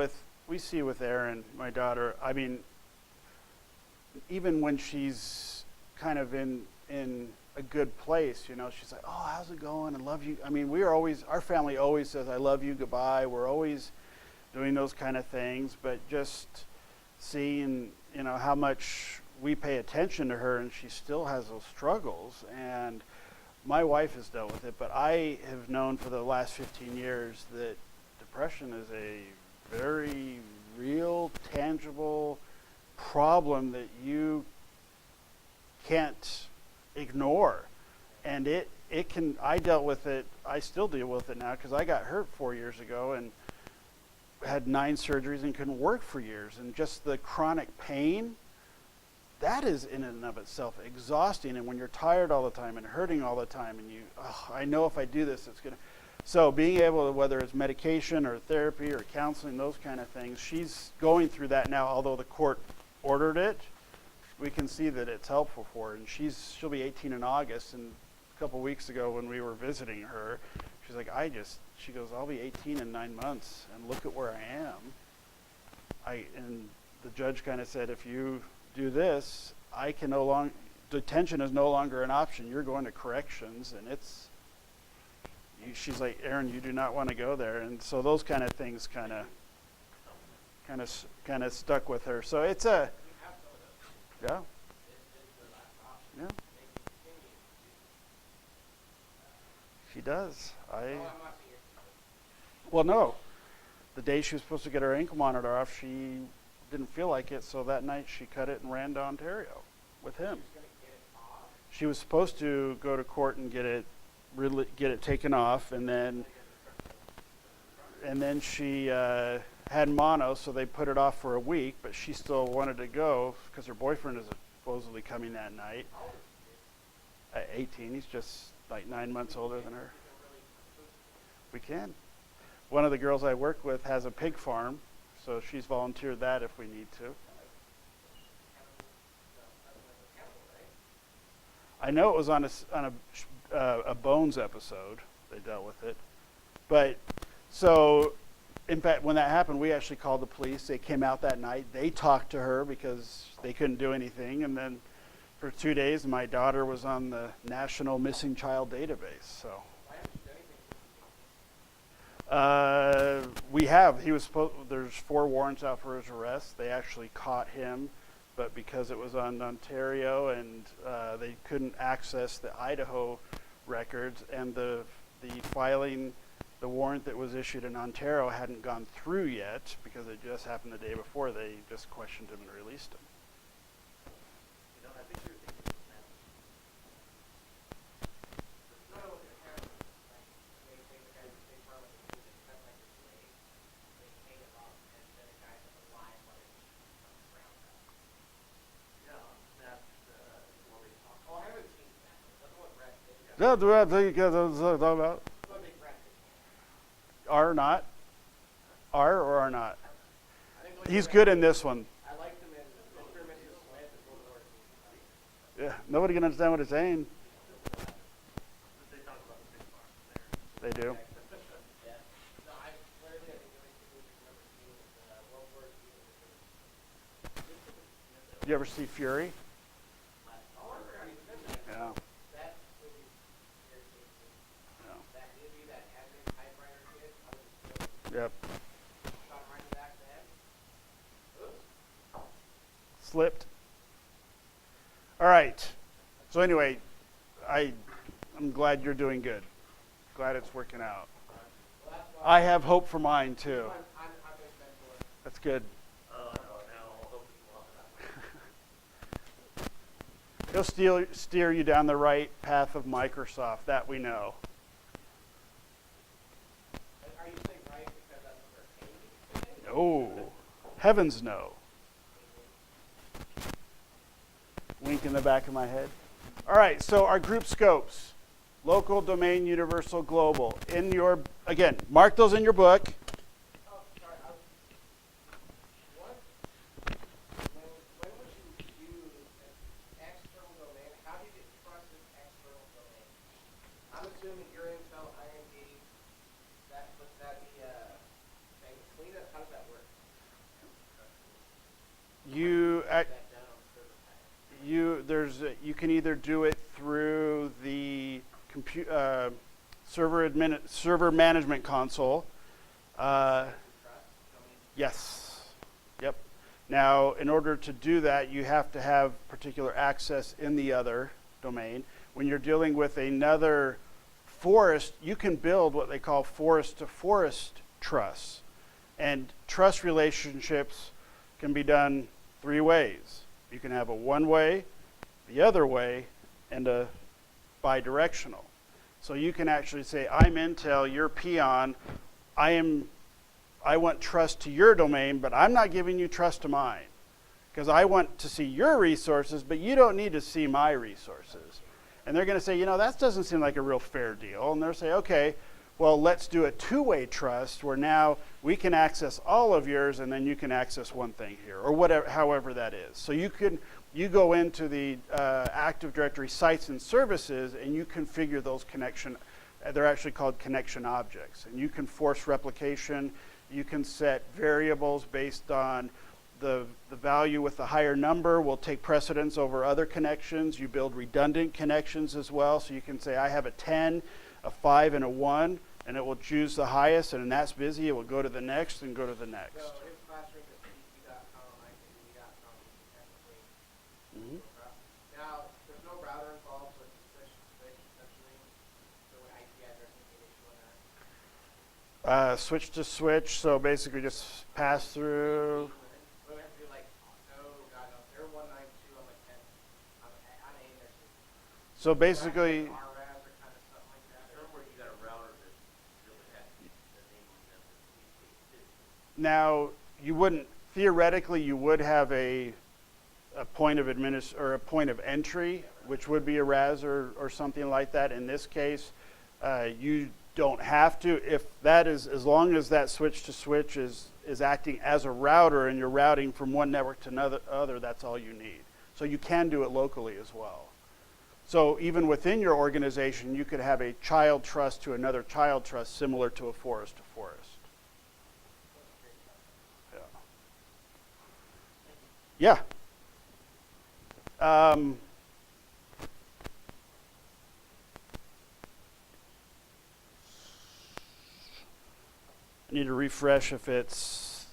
we see with Erin, my daughter, I mean, even when she's kind of in a good place, she's like, oh, how's it going? I love you. I mean, our family always says, I love you, goodbye. We're always doing those kind of things, but just seeing, how much we pay attention to her and she still has those struggles. And my wife has dealt with it, but I have known for the last 15 years that depression is a very real, tangible problem that you can't ignore. And I dealt with it, I still deal with it now because I got hurt 4 years ago and had 9 surgeries and couldn't work for years. And just the chronic pain, that is in and of itself exhausting. And when you're tired all the time and hurting all the time and I know if I do this, it's going to. So being able to, whether it's medication or therapy or counseling, those kind of things, she's going through that now, although the court ordered it. We can see that it's helpful for her. And she'll be 18 in August. And a couple weeks ago when we were visiting her, she's like, she goes, I'll be 18 in 9 months and look at where I am. And the judge kind of said, if you do this, detention is no longer an option. You're going to corrections, and she's like, Erin, you do not want to go there. And so those kind of things kind of stuck with her. So it's yeah. Yeah. She does. Well, no. The day she was supposed to get her ankle monitor off, she didn't feel like it, so that night she cut it and ran to Ontario with him. She was supposed to go to court and get it taken off, and then she had mono, so they put it off for a week, but she still wanted to go because her boyfriend is supposedly coming that night. At 18, he's just like 9 months older than her. We can. One of the girls I work with has a pig farm, so she's volunteered that if we need to. I know it was on a Bones episode. They dealt with it, but so in fact, when that happened, we actually called the police. They came out that night. They talked to her because they couldn't do anything, and then for 2 days, my daughter was on the National Missing Child Database. So. We have. There's 4 warrants out for his arrest. They actually caught him, but because it was on Ontario and they couldn't access the Idaho records, and the warrant that was issued in Ontario hadn't gone through yet because it just happened the day before. They just questioned him and released him. Yeah, do I think about are not? Are or are not? He's good in this one. I liked him in Mr. and Mrs. Smith and Yeah, nobody can understand what he's saying. They talk about the big farm there. They do. You ever see Fury? Oh, I've already been there. Yeah. That movie irritates me. Yeah. That movie, that admin typewriter kid, I was just Yep. shot him right in the back of the head. Oops. Slipped. All right. So anyway, I'm glad you're doing good. Glad it's working out. Well, that's why I have hope for mine too. I'm his mentor. That's good. Oh, no, now I'll hope you love that. He'll steer you down the right path of Microsoft. That we know. Are you saying right because that's what they're paying you to say? Oh, heavens no. Wink in the back of my head. All right, so our group scopes. Local, domain, universal, global. In your, again, mark those in your book. Oh, sorry. What? When would you use an external domain? How do you get trusted external domain? I'm assuming your Intel IND. Would that be clean up? How does that work? You, That done on server side. you can either do it through the server management console. Trust? Yes. Yep. Now, in order to do that, you have to have particular access in the other domain. When you're dealing with another forest, you can build what they call forest-to-forest trusts. And trust relationships can be done 3 ways. You can have a one-way, the other way, and a bidirectional. So you can actually say, I'm Intel, you're Peon, I want trust to your domain, but I'm not giving you trust to mine. Because I want to see your resources, but you don't need to see my resources. And they're going to say, that doesn't seem like a real fair deal. And they'll say, okay, well, let's do a 2-way trust where now we can access all of yours and then you can access one thing here, or whatever, however that is. So you go into the Active Directory sites and services and you configure those they're actually called connection objects. And you can force replication. You can set variables based on the value with the higher number will take precedence over other connections. You build redundant connections as well. So you can say, I have a 10, a 5, and a 1, and it will choose the highest, and when that's busy, it will go to the next and go to the next. So his classroom is pp.com, I can pp.com, technically. Mhm. Now, there's no router involved, so it's switch, essentially. So an IP addressing can issue on that. Switch to switch, so basically just pass through. But we have to do like, oh god, no, they're 192, I'm like 10. I'm A, they're 6. So basically, RAS or kind of stuff like that. Somewhere you got a router that really has the name on them that we now you wouldn't, theoretically, you would have a point of or a point of entry, which would be a RAS or something like that. In this case, you don't have to. If that is, as long as that switch to switch is acting as a router and you're routing from one network to other, that's all you need. So you can do it locally as well. So even within your organization, you could have a child trust to another child trust similar to a forest to forest. Yeah. I need to refresh if it's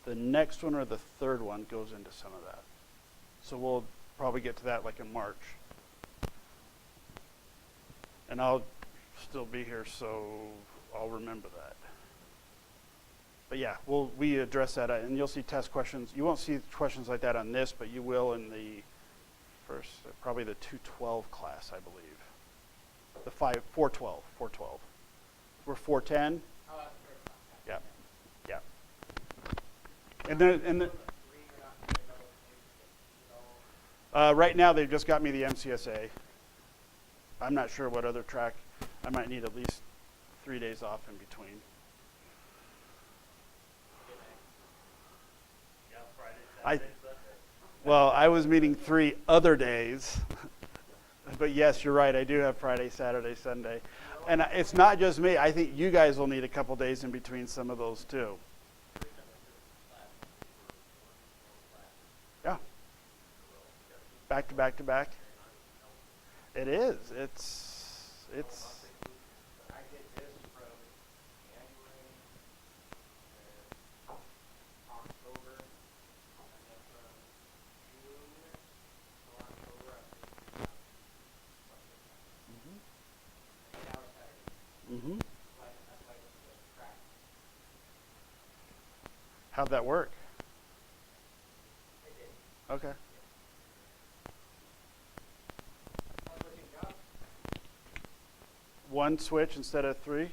the next one or the third one goes into some of that. So we'll probably get to that like in March. And I'll still be here, so I'll remember that. But yeah, we address that, and you'll see test questions. You won't see questions like that on this, but you will in the first, probably the 212 class, I believe. The 412. We're 410. Oh, that's the third class. Yeah, yeah. And then right now they've just got me the MCSA. I'm not sure what other track. I might need at least 3 days off in between. Well, I was meeting 3 other days. But yes, you're right. I do have Friday, Saturday, Sunday. And it's not just me. I think you guys will need a couple days in between some of those too. Yeah. back to back to back. It is. It's. I did this from January to October, and then from June to October, I think 8 hours Saturday. Mm-hmm. That's why it's just track. How'd that work? It did. Okay. I was switching jobs. One switch instead of three.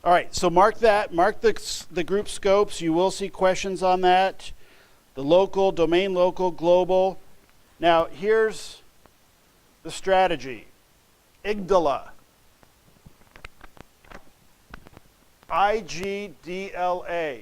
All right, so mark that. Mark the group scopes. You will see questions on that. The local, domain local, global. Now, here's the strategy. IGDLA. IGDLA.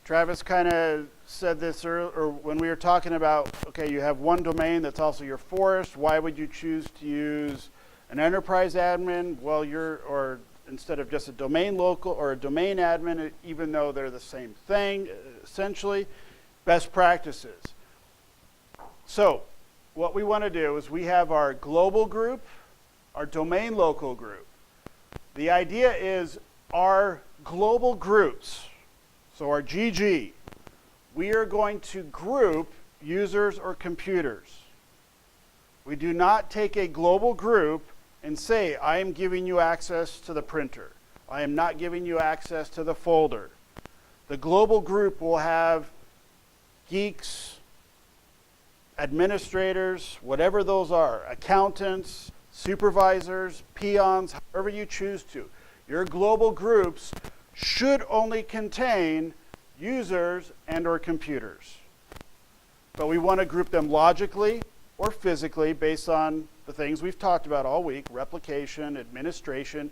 Travis kind of said this earlier when we were talking about, okay, you have one domain that's also your forest. Why would you choose to use an enterprise admin? Well, or instead of just a domain local or a domain admin, even though they're the same thing, essentially, best practices. So what we want to do is we have our global group, our domain local group. The idea is our global groups, so our GG, we are going to group users or computers. We do not take a global group and say, I am giving you access to the printer. I am not giving you access to the folder. The global group will have geeks, administrators, whatever those are, accountants, supervisors, peons, however you choose to. Your global groups should only contain users and or computers. But we want to group them logically or physically based on the things we've talked about all week: replication, administration,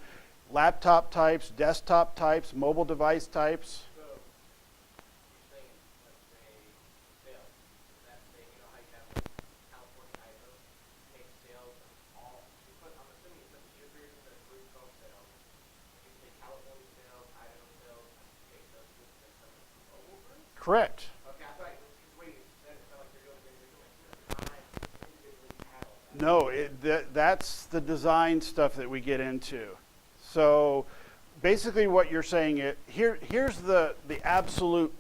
laptop types, desktop types, mobile device types. So, you're saying, let's say, sales. Does that say, you know how you have like California ISO? Take sales of all, I'm assuming you put the users in the group code sales. You take California sales, Idaho sales, take those groups and put them in the global group? Correct. Okay, I thought it was the way you said it, sounded like you're doing individually handle that. No, that's the design stuff that we get into. So basically what you're saying, here's the absolute,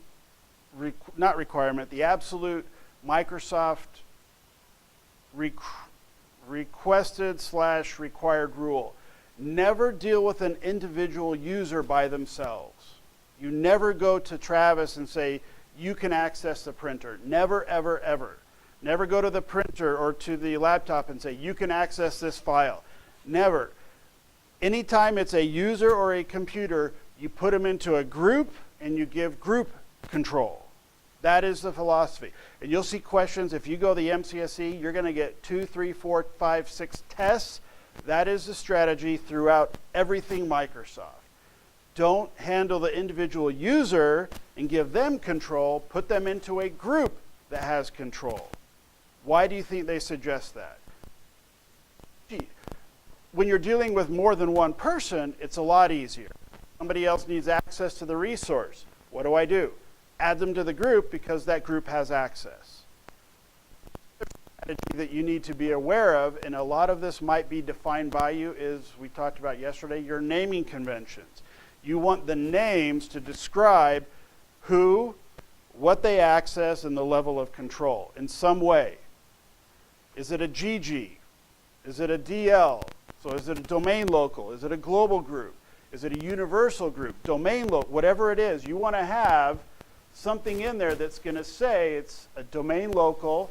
not requirement, the absolute Microsoft requested / required rule. Never deal with an individual user by themselves. You never go to Travis and say, you can access the printer. Never, ever, ever. Never go to the printer or to the laptop and say, you can access this file. Never. Anytime it's a user or a computer, you put them into a group and you give group control. That is the philosophy. And you'll see questions. If you go to the MCSE, you're going to get 2, 3, 4, 5, 6 tests. That is the strategy throughout everything Microsoft. Don't handle the individual user and give them control. Put them into a group that has control. Why do you think they suggest that? Gee, when you're dealing with more than one person, it's a lot easier. Somebody else needs access to the resource. What do? Add them to the group because that group has access. The strategy that you need to be aware of, and a lot of this might be defined by you, is we talked about yesterday, your naming conventions. You want the names to describe who, what they access, and the level of control in some way. Is it a GG? Is it a DL? So is it a domain local? Is it a global group? Is it a universal group? Domain local, whatever it is, you want to have something in there that's going to say it's a domain local,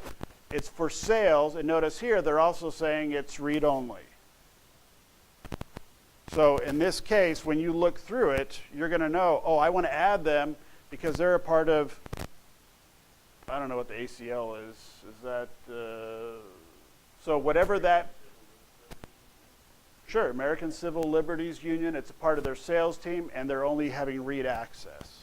it's for sales, and notice here they're also saying it's read-only. So in this case, when you look through it, you're going to know, oh, I want to add them because they're a part of, I don't know what the ACL is. Is that, so whatever that, sure, American Civil Liberties Union, it's a part of their sales team, and they're only having read access.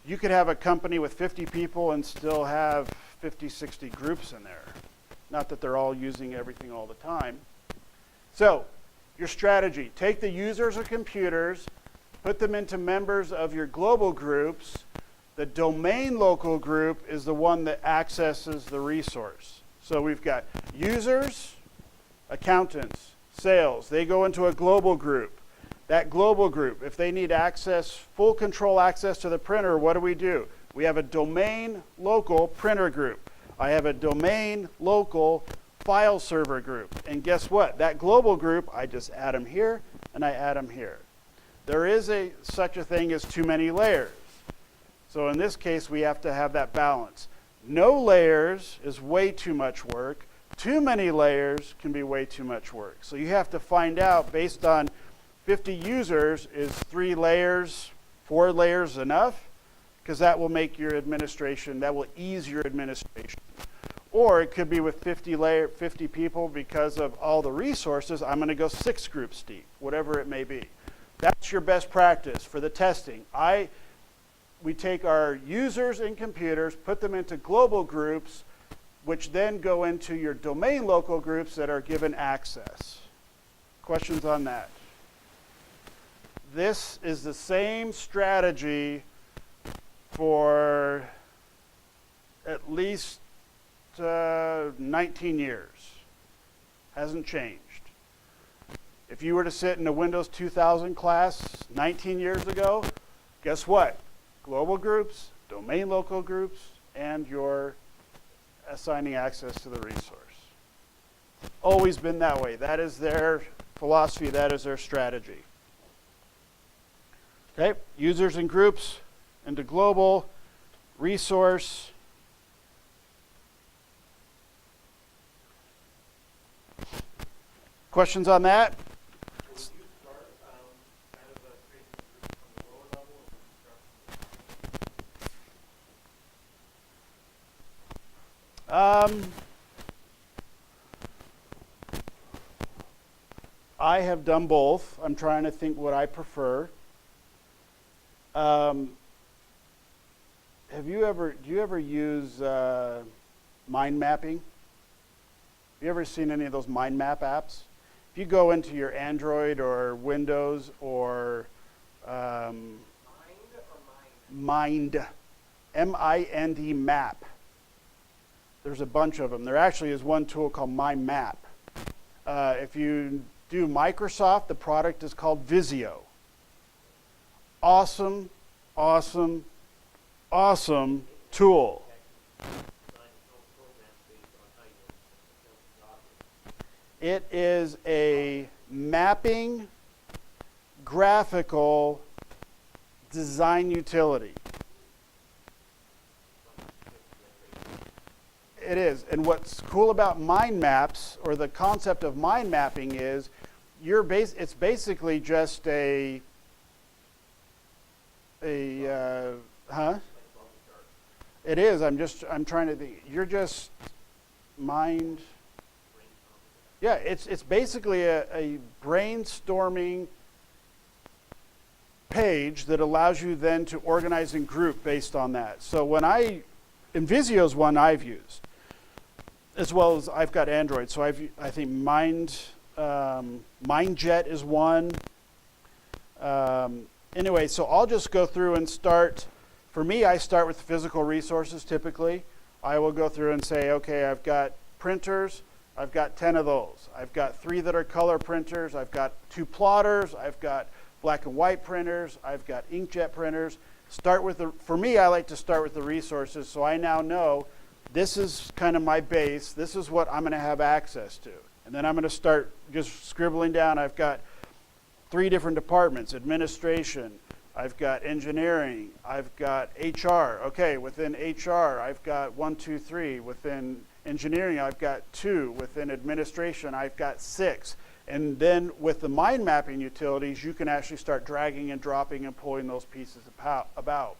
You could have a company with 50 people and still have 50, 60 groups in there. Not that they're all using everything all the time. So, your strategy, take the users or computers, put them into members of your global groups, The domain local group is the one that accesses the resource. So we've got users, accountants, sales. They go into a global group. That global group, if they need access, full control access to the printer, what do? We have a domain local printer group. I have a domain local file server group. And guess what? That global group, I just add them here and I add them here. There is such a thing as too many layers. So in this case, we have to have that balance. No layers is way too much work. Too many layers can be way too much work. So you have to find out, based on 50 users, is 3 layers, 4 layers enough? Because that will make your administration, that will ease your administration. Or it could be with 50 people, because of all the resources, I'm going to go 6 groups deep, whatever it may be. That's your best practice for the testing. We take our users and computers, put them into global groups, which then go into your domain local groups that are given access. Questions on that? This is the same strategy for at least 19 years. Hasn't changed. If you were to sit in a Windows 2000 class 19 years ago, guess what? Global groups, domain local groups, and your assigning access to the resource. Always been that way. That is their philosophy. That is their strategy. Okay, users and groups into global, resource. Questions on that? I have done both. I'm trying to think what I prefer. Do you ever use mind mapping? Have you ever seen any of those mind map apps? If you go into your Android or Windows or Mind, M-I-N-D map. There's a bunch of them. There actually is one tool called Mind Map. If you do Microsoft, the product is called Visio. Awesome, awesome, awesome tool. It is a mapping graphical design utility. It is. And what's cool about mind maps, or the concept of mind mapping, is it's basically just It is. I'm trying to think. You're just mind. Yeah, it's basically a brainstorming page that allows you then to organize and group based on that. So Invisio's one I've used, as well as I've got Android. So I think MindJet is one. Anyway, so I'll just go through and start. For me, I start with physical resources typically. I will go through and say, okay, I've got printers. I've got 10 of those. I've got 3 that are color printers. I've got 2 plotters. I've got black and white printers. I've got inkjet printers. For me, I like to start with the resources, so I now know this is kind of my base. This is what I'm going to have access to. And then I'm going to start just scribbling down. I've got 3 different departments: administration, I've got engineering, I've got HR. Okay, within HR, I've got 1, 2, 3. Within engineering, I've got 2. Within administration, I've got 6. And then with the mind mapping utilities, you can actually start dragging and dropping and pulling those pieces about.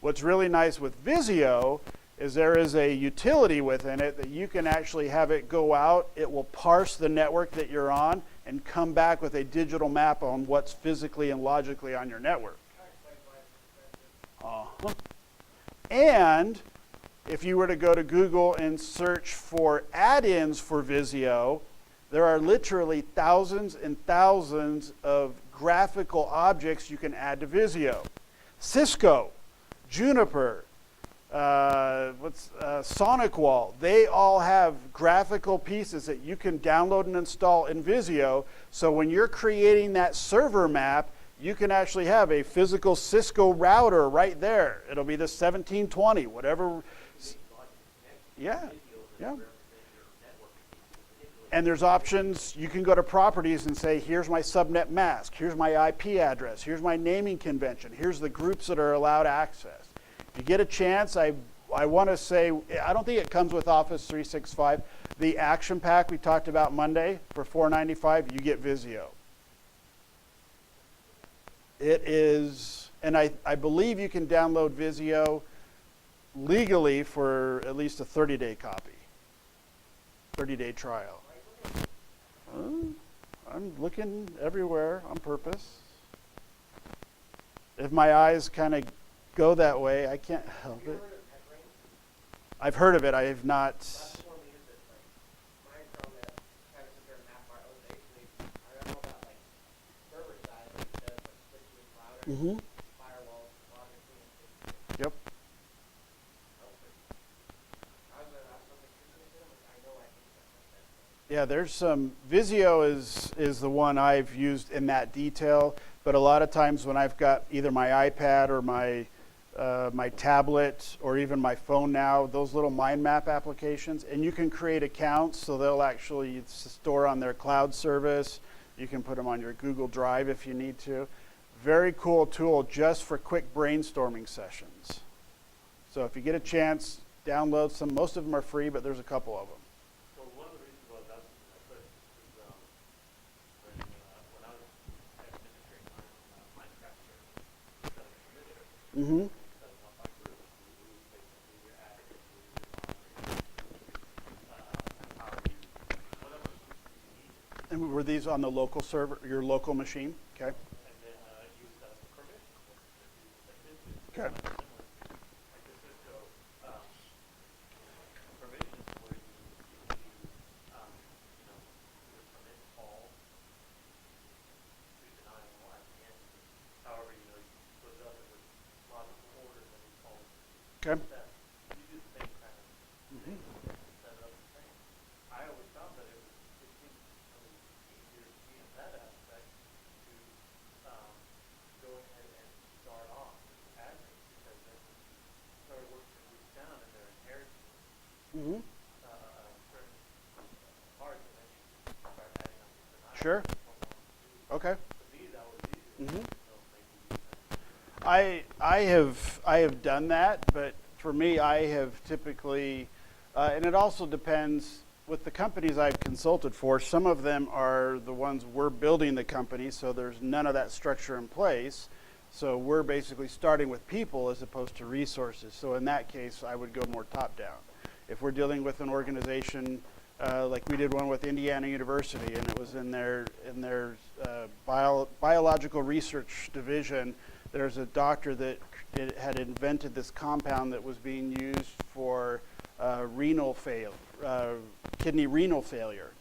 What's really nice with Visio is there is a utility within it that you can actually have it go out. It will parse the network that you're on and come back with a digital map on what's physically and logically on your network. And if you were to go to Google and search for add-ins for Visio, there are literally thousands and thousands of graphical objects you can add to Visio. Cisco Juniper, Sonic Wall. They all have graphical pieces that you can download and install in Visio. So when you're creating that server map, you can actually have a physical Cisco router right there. It'll be the 1720, whatever. Yeah, yeah. And there's options. You can go to properties and say, here's my subnet mask, here's my IP address, here's my naming convention, here's the groups that are allowed access. If you get a chance, I want to say, I don't think it comes with Office 365. The action pack we talked about Monday for $4.95, you get Visio. It is, and I believe you can download Visio legally for at least a 30-day copy, 30-day trial. I'm looking everywhere on purpose. If my eyes kind of go that way, I can't help it. I've heard of it. I have not. Mm-hmm. Yep. Yeah, there's some. Visio is the one I've used in that detail, but a lot of times when I've got either my iPad or my tablet or even my phone now, those little mind map applications, and you can create accounts, so they'll actually store on their cloud service. You can put them on your Google Drive if you need to. Very cool tool just for quick brainstorming sessions. So if you get a chance, download some. Most of them are free, but there's a couple of them. So one of the reasons why that's I put is when I was administrating my Minecraft server, setting a permission, Mm-hmm. setting up my group, who basically you're adding, who you're how you, whatever you need, And were these on the local server, your local machine? Okay. and then use that as a permission to do like this. Okay. Like the Cisco permissions where you permit all to deny more IPN. However, you put it up in this logical order that we call Okay. that. You do the same kind of thing, set it up the same. I always found that it seemed easier to me in that aspect to go ahead and start off with admin, because then when you start working your groups down and they're inheriting Mm-hmm. certain parts, and then you start adding on to denial. Sure. Okay. To me, that was easier. Mm-hmm. So maybe I have done that, but for me, I have typically, and it also depends with the companies I've consulted for. Some of them are the ones we're building the company, so there's none of that structure in place. So we're basically starting with people as opposed to resources. So in that case, I would go more top down. If we're dealing with an organization like we did one with Indiana University, and it was in their biological research division, there's a doctor that had invented this compound that was being used for kidney renal failure.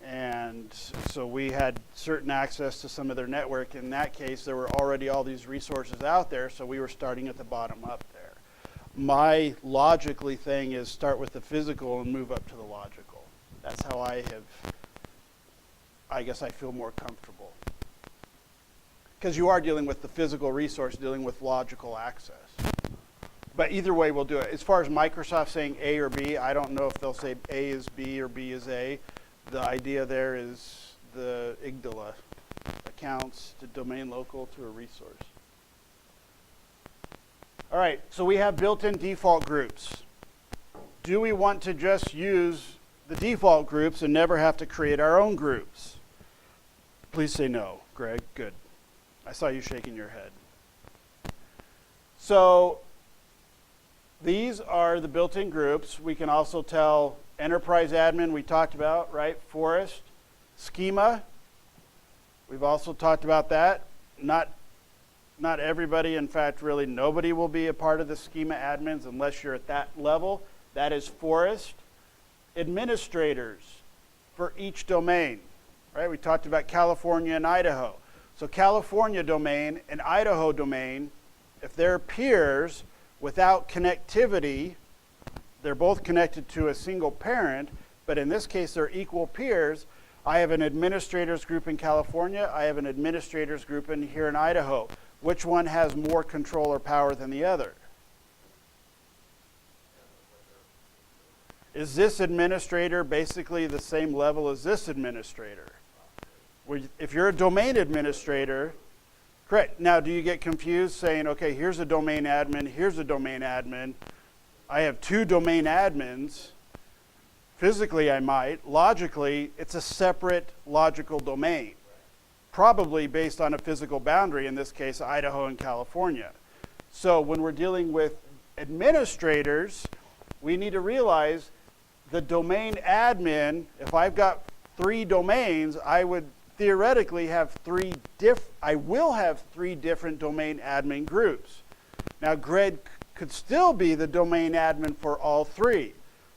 And so we had certain access to some of their network. In that case, there were already all these resources out there, so we were starting at the bottom up there. My logically thing is start with the physical and move up to the logical. That's how I guess I feel more comfortable. Because you are dealing with the physical resource, dealing with logical access. But either way, we'll do it. As far as Microsoft saying A or B, I don't know if they'll say A is B or B is A. The idea there is the IGDALA accounts to domain local to a resource. All right, so we have built-in default groups. Do we want to just use the default groups and never have to create our own groups? Please say no, Greg. Good. I saw you shaking your head. So these are the built-in groups. We can also tell enterprise admin, we talked about, right? Forest. Schema, we've also talked about that. Not everybody, in fact, really nobody will be a part of the schema admins unless you're at that level. That is Forest. Administrators for each domain, right? We talked about California and Idaho. So California domain and Idaho domain, if they're peers, Without connectivity, they're both connected to a single parent, but in this case, they're equal peers. I have an administrators group in California. I have an administrators group here in Idaho. Which one has more control or power than the other? Is this administrator basically the same level as this administrator? If you're a domain administrator, correct. Now, do you get confused saying, okay, here's a domain admin, here's a domain admin. I have two domain admins. Physically, I might. Logically, it's a separate logical domain, probably based on a physical boundary, in this case, Idaho and California. So when we're dealing with administrators, we need to realize the domain admin, if I've got 3 domains, I would theoretically have I will have 3 different domain admin groups. Now, Greg could still be the domain admin for all 3,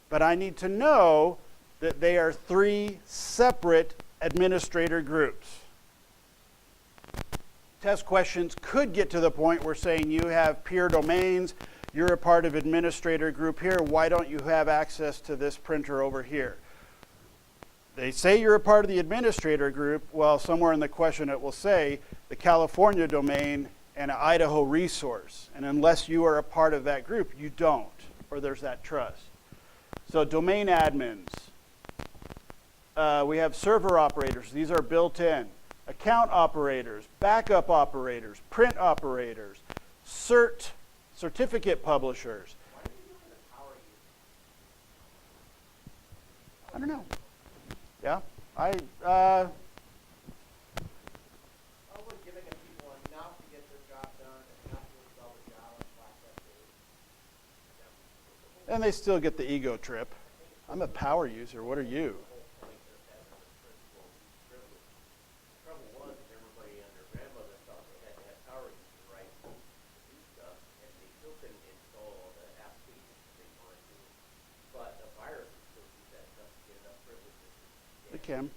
but I need to know that they are 3 separate administrator groups. Test questions could get to the point where saying you have peer domains, you're a part of administrator group here, why don't you have access to this printer over here? They say you're a part of the administrator group. Well, somewhere in the question it will say the California domain and an Idaho resource. And unless you are a part of that group, you don't, or there's that trust. So domain admins. We have server operators. These are built in. Account operators, backup operators, print operators, certificate publishers. I don't know. Yeah, Probably giving the people enough to get their job done and enough to install the job and flash that data. and they still get the ego trip. I'm a power user. What are you? Trouble was, everybody and their grandmother thought they had to have power user rights to do stuff, and they still couldn't install the applications they wanted to. But the virus would still use that stuff to get enough privileges. They can.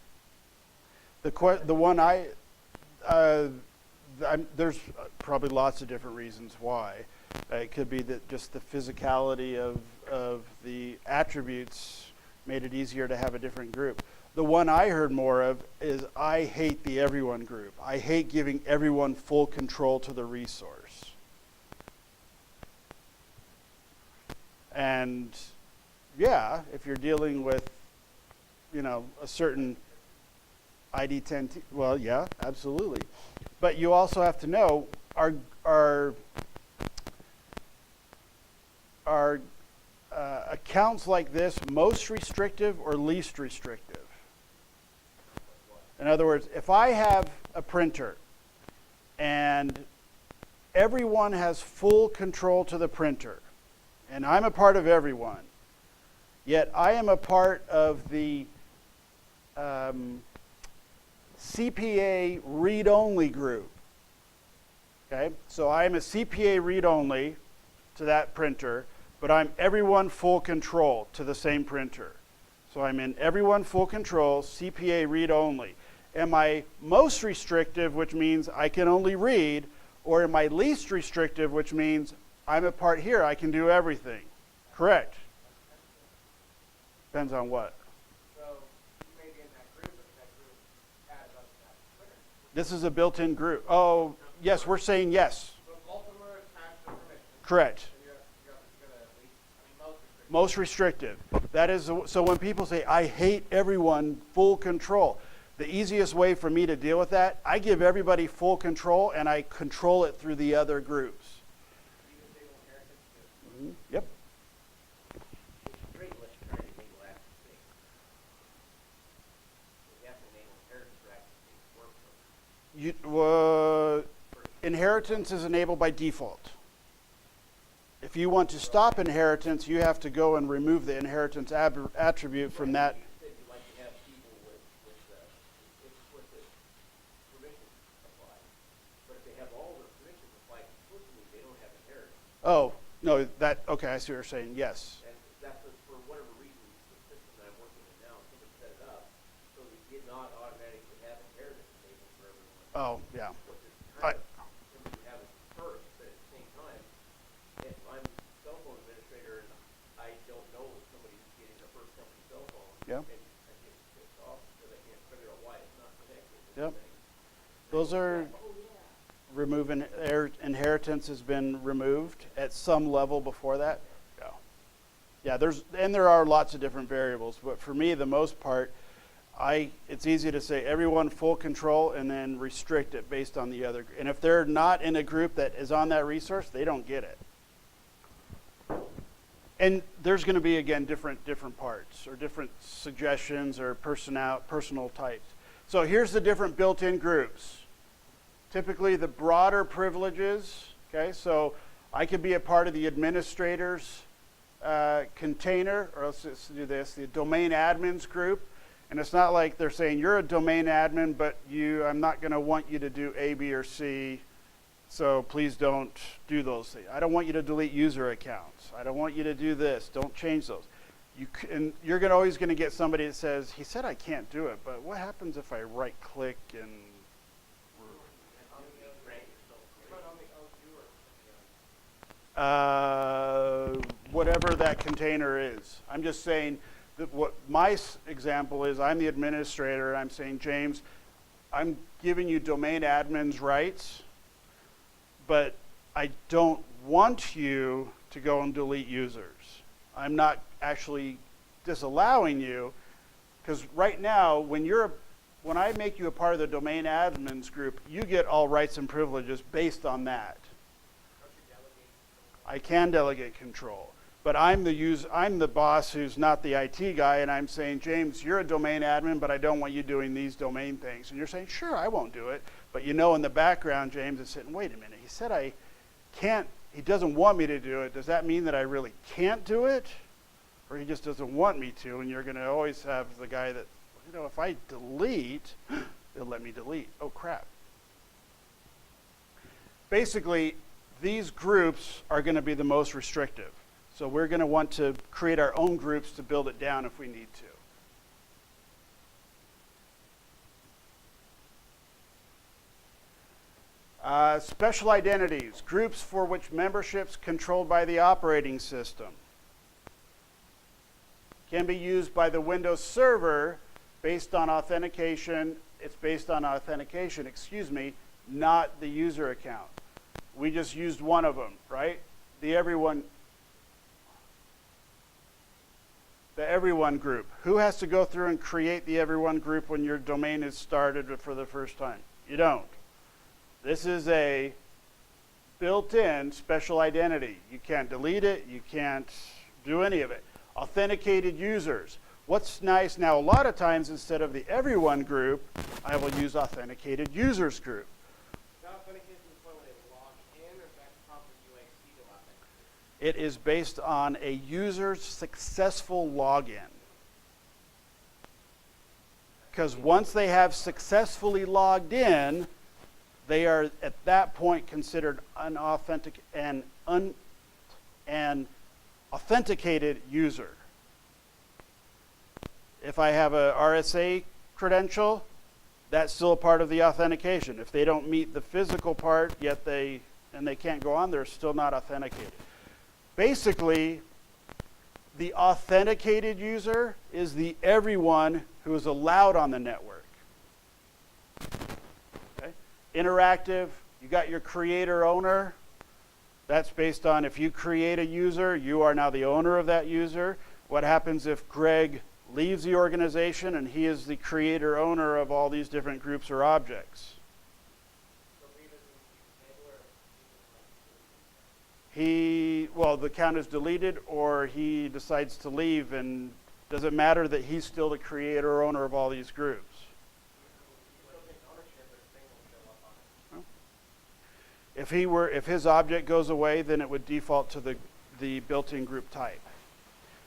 The one there's probably lots of different reasons why. It could be that just the physicality of the attributes made it easier to have a different group. The one I heard more of is I hate the everyone group. I hate giving everyone full control to the resource. And yeah, if you're dealing with, a certain ID10, well, yeah, absolutely. But you also have to know, are accounts like this most restrictive or least restrictive? In other words, if I have a printer and everyone has full control to the printer, and I'm a part of everyone, yet I am a part of the CPA read-only group. Okay, so I'm a CPA read-only to that printer, but I'm everyone full control to the same printer. So I'm in everyone full control, CPA read-only. Am I most restrictive, which means I can only read, or am I least restrictive, which means I'm a part here, I can do everything? Correct. Depends on what. So you may be in that group, but that group adds up to that printer. This is a built-in group. Oh, yes, we're saying yes. So both of them are attached to permission. Correct. So you're gonna at least, most restricted. Most restrictive. That is, so when people say, I hate everyone, full control, the easiest way for me to deal with that, I give everybody full control and I control it through the other groups. Even if they don't inherit it, Yep. It's great unless you're trying to enable active things. You have to enable inheritance for active things to work. Inheritance is enabled by default. If you want to stop inheritance, you have to go and remove the inheritance attribute from that. You said you like to have people with explicit permissions applied. But if they have all their permissions applied explicitly, they don't have inheritance. Oh, no, okay, I see what you're saying, yes. And that's for whatever reason, the system that I'm working in now, somebody set it up so that you did not automatically have inheritance enabled for everyone. Oh, yeah. Which is kind of something you have it first, but at the same time, if I'm Those are removing inheritance has been removed at some level before that. Yeah, there are lots of different variables, but for me, the most part, it's easy to say everyone full control and then restrict it based on the other. And if they're not in a group that is on that resource, they don't get it. And there's going to be, again, different parts or different suggestions or personal types. So here's the different built-in groups. Typically, the broader privileges, okay? So I could be a part of the administrator's container, or let's do this, the domain admins group. And it's not like they're saying, you're a domain admin, but I'm not going to want you to do A, B, or C, so please don't do those things. I don't want you to delete user accounts. I don't want you to do this. Don't change those. And you're always going to get somebody that says, he said I can't do it, but what happens if I right-click and... whatever that container is. I'm just saying that what my example is, I'm the administrator, and I'm saying, James, I'm giving you domain admin's rights, but I don't want you to go and delete users. I'm not actually disallowing you, because right now, when I make you a part of the domain admins group, you get all rights and privileges based on that. I can delegate control, but I'm the boss who's not the IT guy, and I'm saying, James, you're a domain admin, but I don't want you doing these domain things. And you're saying, sure, I won't do it. But in the background, James is saying, wait a minute, he said I can't, he doesn't want me to do it. Does that mean that I really can't do it? Or he just doesn't want me to, and you're going to always have the guy that, if I delete, it'll let me delete. Oh, crap. Basically, these groups are going to be the most restrictive. So we're going to want to create our own groups to build it down if we need to. Special identities, groups for which membership's controlled by the operating system. Can be used by the Windows server based on authentication. It's based on authentication, not the user account. We just used one of them, right? The everyone group. Who has to go through and create the everyone group when your domain is started for the first time? You don't. This is a built-in special identity. You can't delete it. You can't do any of it. Authenticated users. What's nice now, a lot of times instead of the everyone group, I will use authenticated users group. It is based on a user's successful login. Because once they have successfully logged in, they are at that point considered an authenticated user. If I have a RSA credential, that's still a part of the authentication. If they don't meet the physical part, yet they can't go on, they're still not authenticated. Basically, the authenticated user is the everyone who is allowed on the network. Okay? Interactive, you got your creator owner. That's based on if you create a user, you are now the owner of that user. What happens if Greg leaves the organization and he is the creator owner of all these different groups or objects? The account is deleted, or he decides to leave, and does it matter that he's still the creator or owner of all these groups? If his object goes away, then it would default to the built-in group type.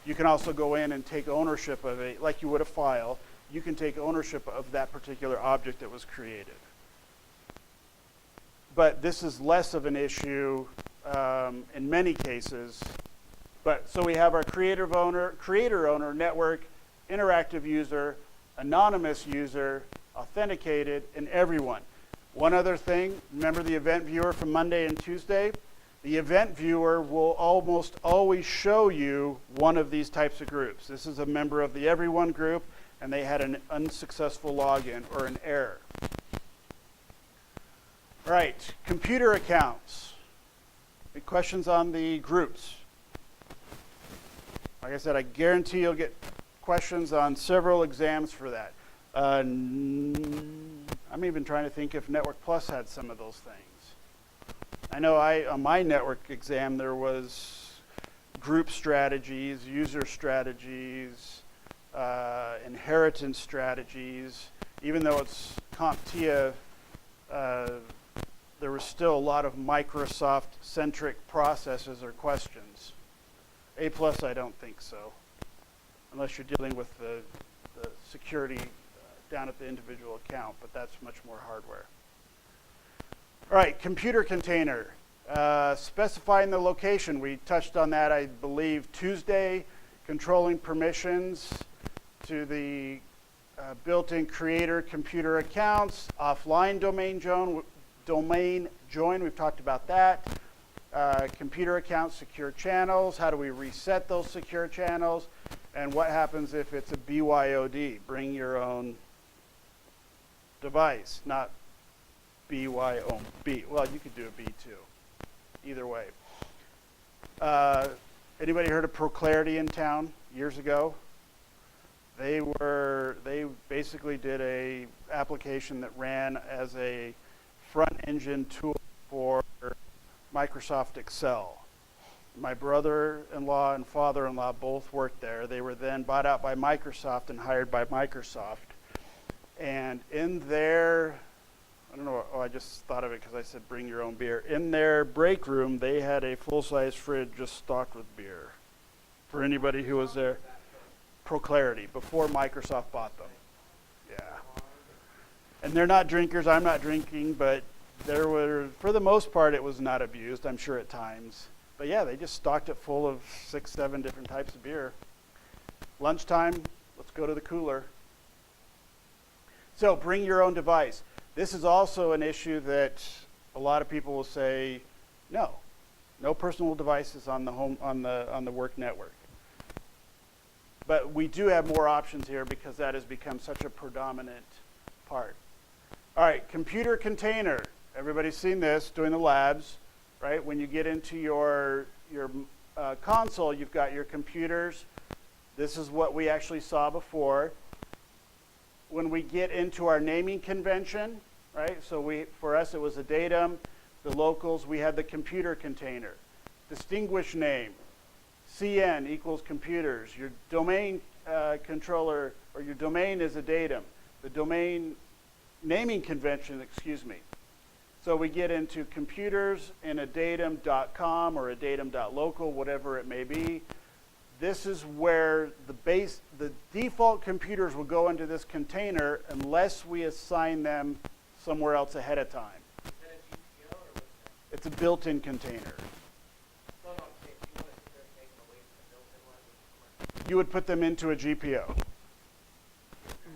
You can also go in and take ownership of it, like you would a file. You can take ownership of that particular object that was created. But this is less of an issue in many cases. So we have our creator owner, network, interactive user, anonymous user, authenticated, and everyone. One other thing, remember the event viewer from Monday and Tuesday? The event viewer will almost always show you one of these types of groups. This is a member of the everyone group, and they had an unsuccessful login or an error. All right, computer accounts. Any questions on the groups? Like I said, I guarantee you'll get questions on several exams for that. I'm even trying to think if Network Plus had some of those things. I know on my network exam there was group strategies, user strategies, inheritance strategies. Even though it's CompTIA, there was still a lot of Microsoft-centric processes or questions. A+, I don't think so, unless you're dealing with the security down at the individual account, but that's much more hardware. All right, computer container. Specifying the location. We touched on that, I believe, Tuesday. Controlling permissions to the built-in creator computer accounts. Offline domain join. We've talked about that. Computer accounts, secure channels. How do we reset those secure channels? And what happens if it's a BYOD? Bring your own device, not BYOB. Well, you could do a B too. Either way. Anybody heard of ProClarity in town years ago? They basically did a application that ran as a front engine tool for Microsoft Excel. My brother-in-law and father-in-law both worked there. They were then bought out by Microsoft and hired by Microsoft. And in their, I don't know, I just thought of it because I said bring your own beer. In their break room, they had a full-size fridge just stocked with beer for anybody who was there. ProClarity, before Microsoft bought them. Yeah. And they're not drinkers, I'm not drinking, but there were, for the most part, it was not abused, I'm sure at times. But yeah, they just stocked it full of 6, 7 different types of beer. Lunchtime, let's go to the cooler. So bring your own device. This is also an issue that a lot of people will say, no personal devices on the work network. But we do have more options here because that has become such a predominant part. All right, computer container. Everybody's seen this doing the labs, right? When you get into your console, you've got your computers. This is what we actually saw before. When we get into our naming convention, right? So for us, it was a datum. The locals, we had the computer container. Distinguished name. CN equals computers. Your domain controller, or your domain is a datum. The domain naming convention, excuse me. So we get into computers in a datum.com or a datum.local, whatever it may be. This is where the default computers will go into this container unless we assign them somewhere else ahead of time. Is that a GPO or what's that? It's a built-in container. No, I'm saying, if you want to take them away from the built-in one, You would put them into a GPO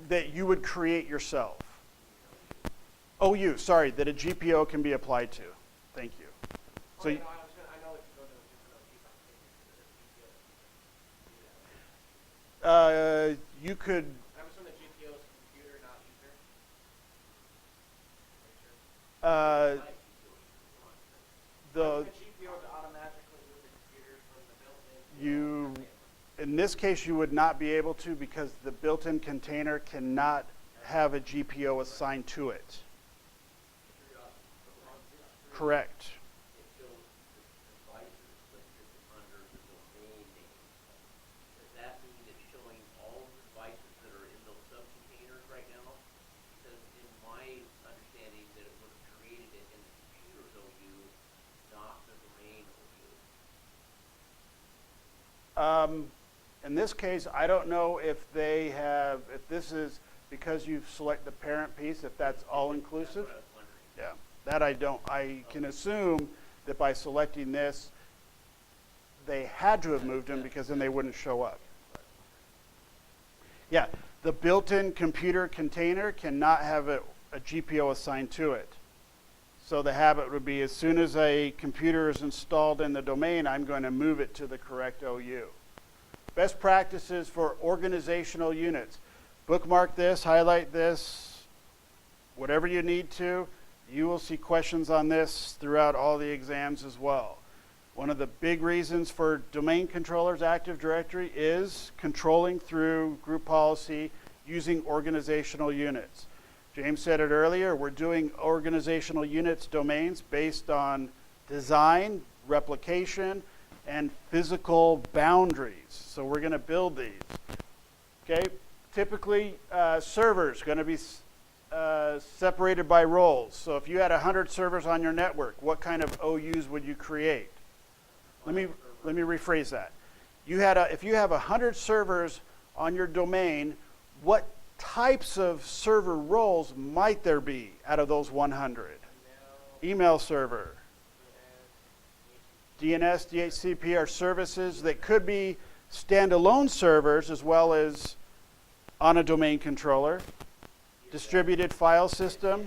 that you would create yourself. Sorry, that a GPO can be applied to. Thank you. So I know if you go to a different OT, you could, I'm assuming the GPO is computer, not user. the GPO to automatically move the computers from the built-in. in this case, you would not be able to because the built-in container cannot have a GPO assigned to it. Correct. In this case, I don't know if they have, if this is because you select the parent piece, if that's all inclusive. Yeah, that I can assume that by selecting this, they had to have moved them because then they wouldn't show up. Yeah, the built-in computer container cannot have a GPO assigned to it. So the habit would be as soon as a computer is installed in the domain, I'm going to move it to the correct OU. Best practices for organizational units. Bookmark this, highlight this, whatever you need to. You will see questions on this throughout all the exams as well. One of the big reasons for domain controllers Active Directory is controlling through group policy using organizational units. James said it earlier, we're doing organizational units domains based on design, replication, and physical boundaries. So we're going to build these. Okay, typically servers going to be separated by roles. So if you had 100 servers on your network, what kind of OUs would you create? Let me rephrase that. If you have 100 servers on your domain, what types of server roles might there be out of those 100? Email server. DNS, DHCP are services that could be standalone servers as well as on a domain controller. Distributed file system.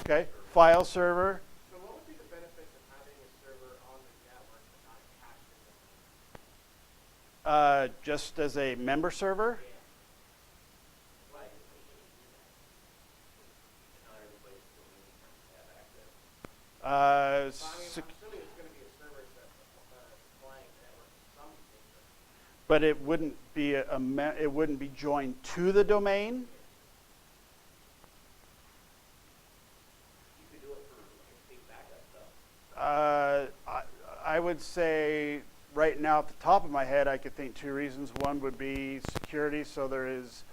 Okay, file server. So what would be the benefits of having a server on the network but not attached to the Just as a member server. I'm assuming it's going to be a server that's supplying the network to some nature. But it wouldn't be it wouldn't be joined to the domain. You could do it for like big backup stuff. I would say right now at the top of my head, I could think two reasons. One would be security, so there is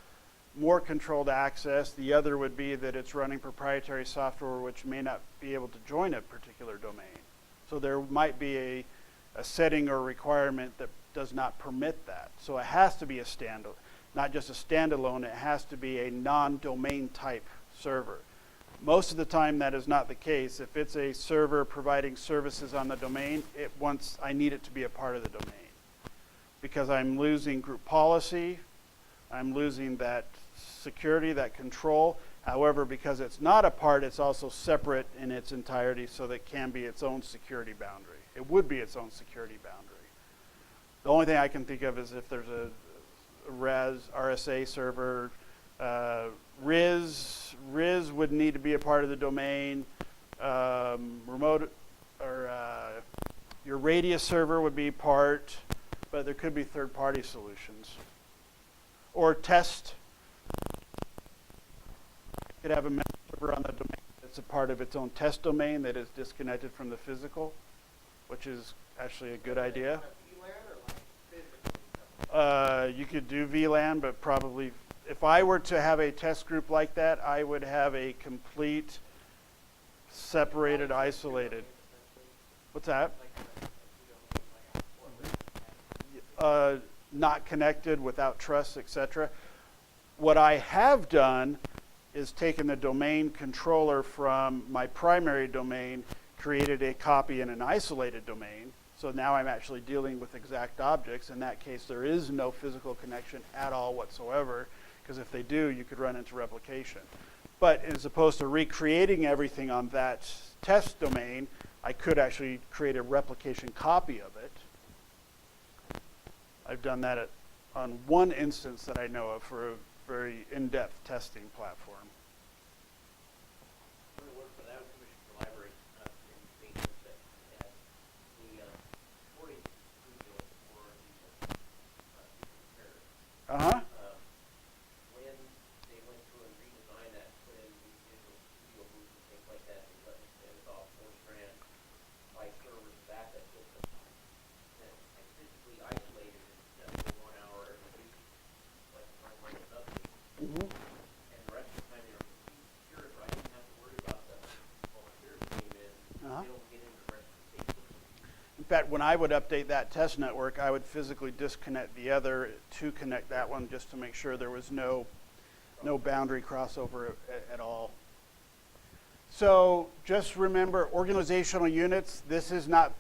more controlled access. The other would be that it's running proprietary software which may not be able to join a particular domain. So there might be a setting or requirement that does not permit that. So it has to be a standalone, not just a standalone, it has to be a non-domain type server. Most of the time that is not the case. If it's a server providing services on the domain, I need it to be a part of the domain. Because I'm losing group policy, I'm losing that security, that control. However, because it's not a part, it's also separate in its entirety, so that it can be its own security boundary. It would be its own security boundary. The only thing I can think of is if there's a RSA server, RIS would need to be a part of the domain. Remote or your Radius server would be part, but there could be third-party solutions. Or test. You could have a member server on the domain that's a part of its own test domain that is disconnected from the physical, which is actually a good idea. VLAN or like physically? You could do VLAN, but probably, if I were to have a test group like that, I would have a complete, separated, isolated. What's that? Not connected, without trust, etc. What I have done is taken the domain controller from my primary domain, created a copy in an isolated domain. So now I'm actually dealing with exact objects. In that case, there is no physical connection at all whatsoever, because if they do, you could run into replication. But as opposed to recreating everything on that test domain, I could actually create a replication copy of it. I've done that on one instance that I know of for a very in-depth testing platform. When I worked for the Commission for Libraries in maintenance that had the sporting studio for the repairs. Uh-huh. When they went through and redesigned that, put in the digital studio booths and things like that, they let me send off 4 strand by servers backup system. And I physically isolated it for 1 hour every week, like run my update. Mm-hmm. And the rest of the time they were secure, so I didn't have to worry about the volunteers came in, Uh-huh. they don't get into the rest of the safety. In fact, when I would update that test network, I would physically disconnect the other to connect that one just to make sure there was no boundary crossover at all. So just remember, organizational units, this isn't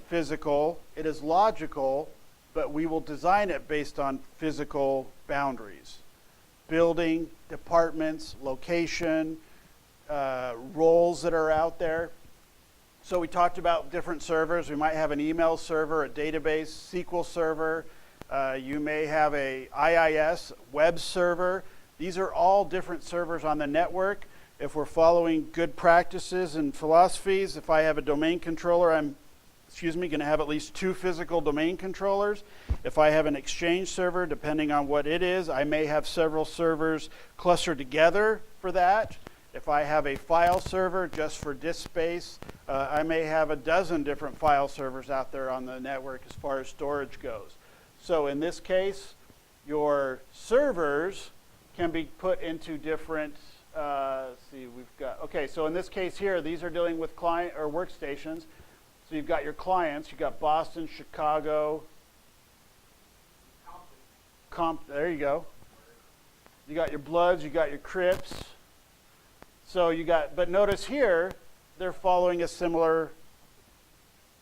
physical, it is logical, but we will design it based on physical boundaries. Building, departments, location, roles that are out there. So we talked about different servers. We might have an email server, a database, SQL server. You may have a IIS web server These are all different servers on the network. If we're following good practices and philosophies, if I have a domain controller, I'm going to have at least 2 physical domain controllers. If I have an Exchange server, depending on what it is, I may have several servers clustered together for that. If I have a file server just for disk space, I may have a dozen different file servers out there on the network as far as storage goes. So in this case, your servers can be put into different, so in this case here, these are dealing with client or workstations. So you've got your clients, you've got Boston, Chicago, there you go. You got your Bloods, you got your Crips. So you got, but notice here, they're following a similar,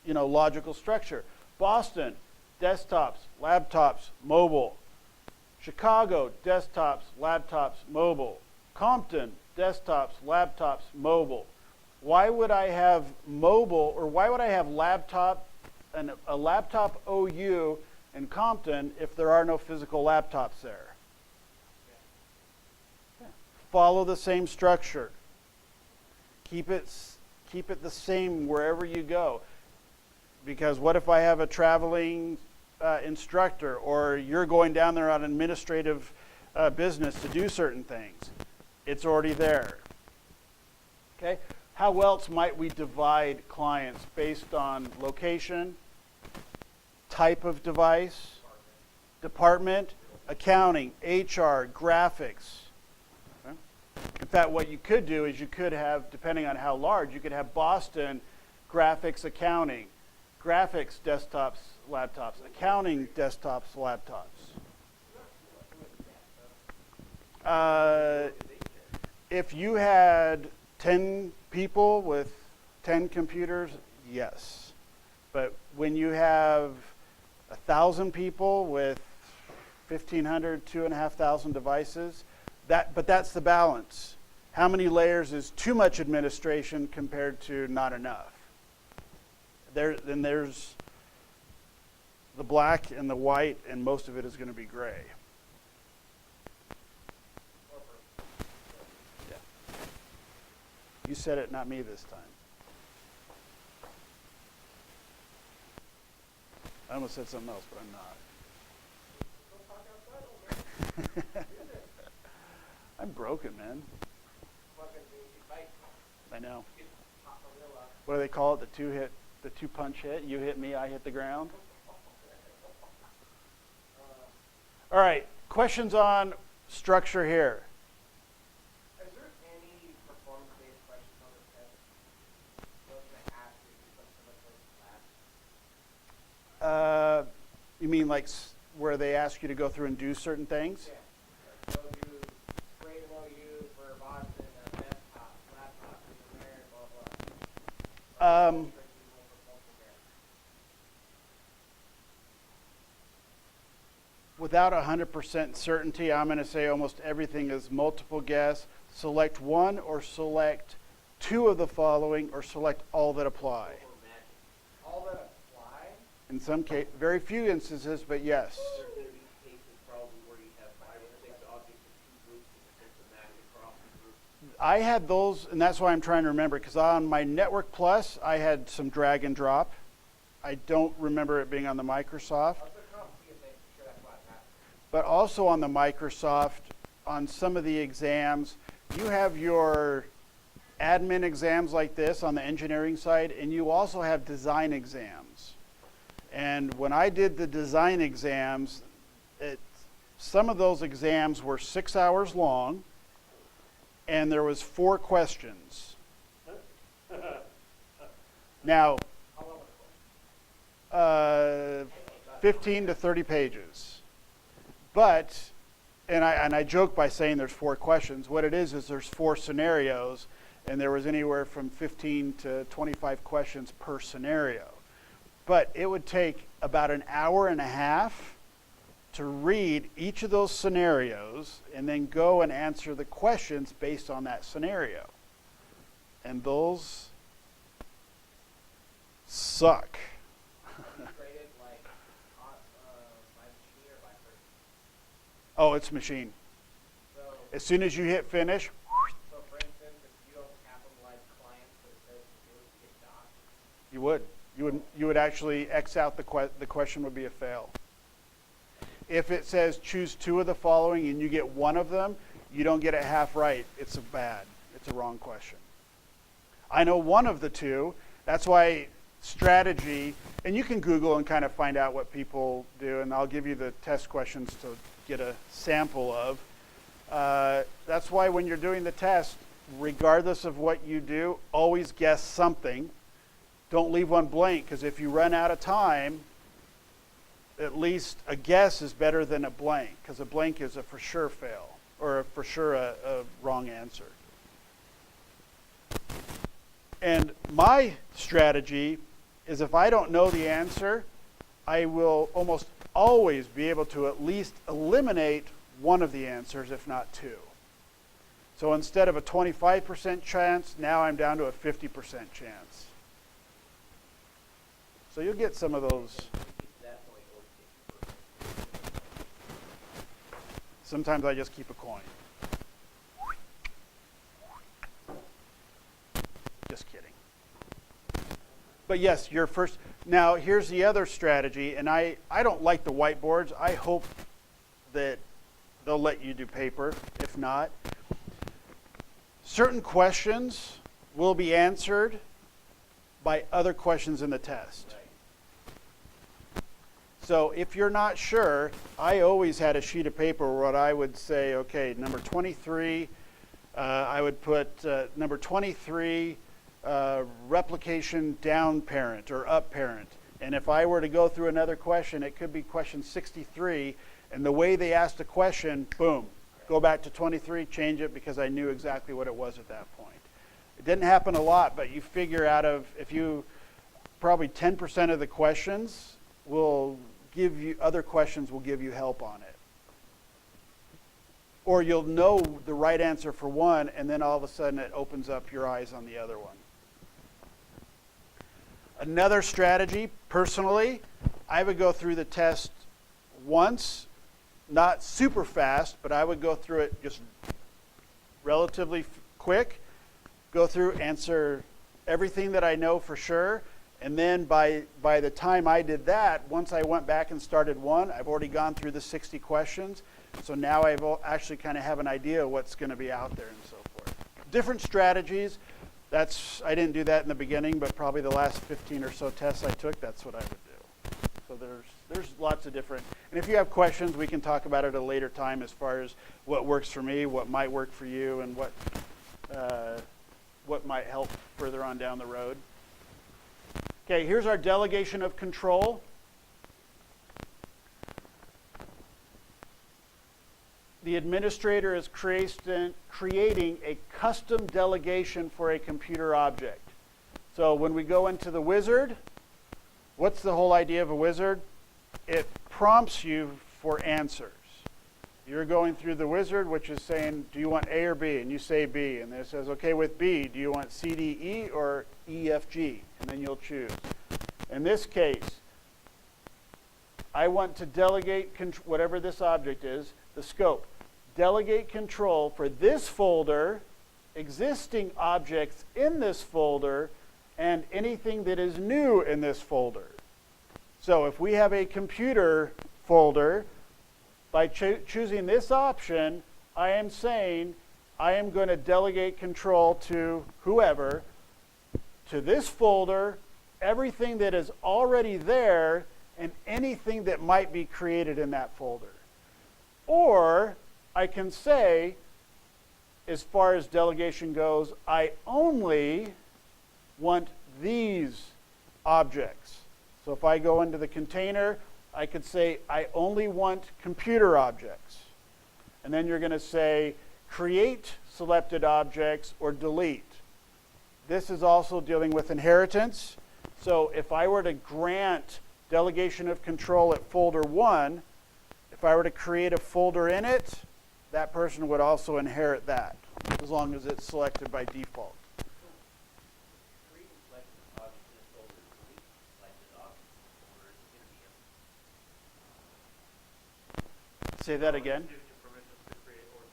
logical structure. Boston, desktops, laptops, mobile. Chicago, desktops, laptops, mobile. Compton, desktops, laptops, mobile. Why would I have mobile, or why would I have a laptop OU in Compton if there are no physical laptops there? Follow the same structure. Keep it the same wherever you go. Because what if I have a traveling instructor, or you're going down there on administrative business to do certain things? It's already there. Okay? How else might we divide clients based on location, type of device, department, accounting, HR, graphics? Okay? In fact, what you could do is you could have, depending on how large, you could have Boston graphics accounting, graphics desktops, laptops, accounting desktops, laptops. If you had 10 people with 10 computers, yes. But when you have 1,000 people with 1,500, 2,500 devices, but that's the balance. How many layers is too much administration compared to not enough? Then there's the black and the white, and most of it is going to be gray. Yeah. You said it, not me this time. I almost said something else, but I'm not. I'm broken, man. I know. What do they call it? The two-punch hit? You hit me, I hit the ground. All right, questions on structure here? Is there any performance-based questions on this test? Those that ask you to do something like that? You mean like where they ask you to go through and do certain things? Yeah. So you create an OU for Boston, a desktop, laptop, there, blah, blah. Without 100% certainty, I'm going to say almost everything is multiple guess. Select one or select two of the following, or select all that apply. All that apply? In some case, very few instances, but yes. There's going to be cases probably where you have 5 or 6 objects in 2 groups and systematic across the group. I had those, and that's why I'm trying to remember, because on my Network Plus, I had some drag and drop. I don't remember it being on the Microsoft. But also on the Microsoft, on some of the exams, you have your admin exams like this on the engineering side, and you also have design exams. And when I did the design exams, some of those exams were 6 hours long, and there was 4 questions. Now, 15 to 30 pages. But, and I joke by saying there's 4 questions. What it is there's 4 scenarios, and there was anywhere from 15 to 25 questions per scenario. But it would take about an hour and a half to read each of those scenarios and then go and answer the questions based on that scenario. And those suck. Oh, it's machine. As soon as you hit finish, So for instance, if you don't have them like clients, but it says you get docked. you would. You would actually X out the question would be a fail. If it says choose 2 of the following and you get 1 of them, you don't get it half right. It's a wrong question. I know 1 of the 2. That's why strategy, and you can Google and kind of find out what people do, and I'll give you the test questions to get a sample of. That's why when you're doing the test, regardless of what you do, always guess something. Don't leave one blank, because if you run out of time, at least a guess is better than a blank, because a blank is a for sure fail, or for sure a wrong answer. And my strategy is if I don't know the answer, I will almost always be able to at least eliminate one of the answers, if not 2. So instead of a 25% chance, now I'm down to a 50% chance. So you'll get some of those. Sometimes I just keep a coin. Just kidding. But yes, your first. Now, here's the other strategy, and I don't like the whiteboards. I hope that they'll let you do paper. If not, certain questions will be answered by other questions in the test. So if you're not sure, I always had a sheet of paper where I would say, okay, number 23, I would put number 23, replication down parent or up parent. And if I were to go through another question, it could be question 63, and the way they asked the question, boom, go back to 23, change it, because I knew exactly what it was at that point. It didn't happen a lot, but you figure out of, if you, probably 10% of the questions will give you, other questions will give you help on it. Or you'll know the right answer for one, and then all of a sudden it opens up your eyes on the other one. Another strategy, personally, I would go through the test once, not super fast, but I would go through it just relatively quick, go through, answer everything that I know for sure, and then by the time I did that, once I went back and started one, I've already gone through the 60 questions, so now I actually kind of have an idea of what's going to be out there and so forth. Different strategies. I didn't do that in the beginning, but probably the last 15 or so tests I took, that's what I would do. So there's lots of different, and if you have questions, we can talk about it at a later time as far as what works for me, what might work for you, and what might help further on down the road. Okay, here's our delegation of control. The administrator is creating a custom delegation for a computer object. So when we go into the wizard, what's the whole idea of a wizard? It prompts you for answers. You're going through the wizard, which is saying, do you want A or B? And you say B. And then it says, okay, with B, do you want C, D, E, or E, F, G? And then you'll choose. In this case, I want to delegate whatever this object is, the scope. Delegate control for this folder, existing objects in this folder, and anything that is new in this folder. So if we have a computer folder, by choosing this option, I am saying I am going to delegate control to whoever, to this folder, everything that is already there, and anything that might be created in that folder. Or I can say, as far as delegation goes, I only want these objects. So if I go into the container, I could say I only want computer objects. And then you're going to say create selected objects or delete. This is also dealing with inheritance. So if I were to grant delegation of control at folder 1, if I were to create a folder in it, that person would also inherit that, as long as it's selected by default. Say that again. Gives you permission to create or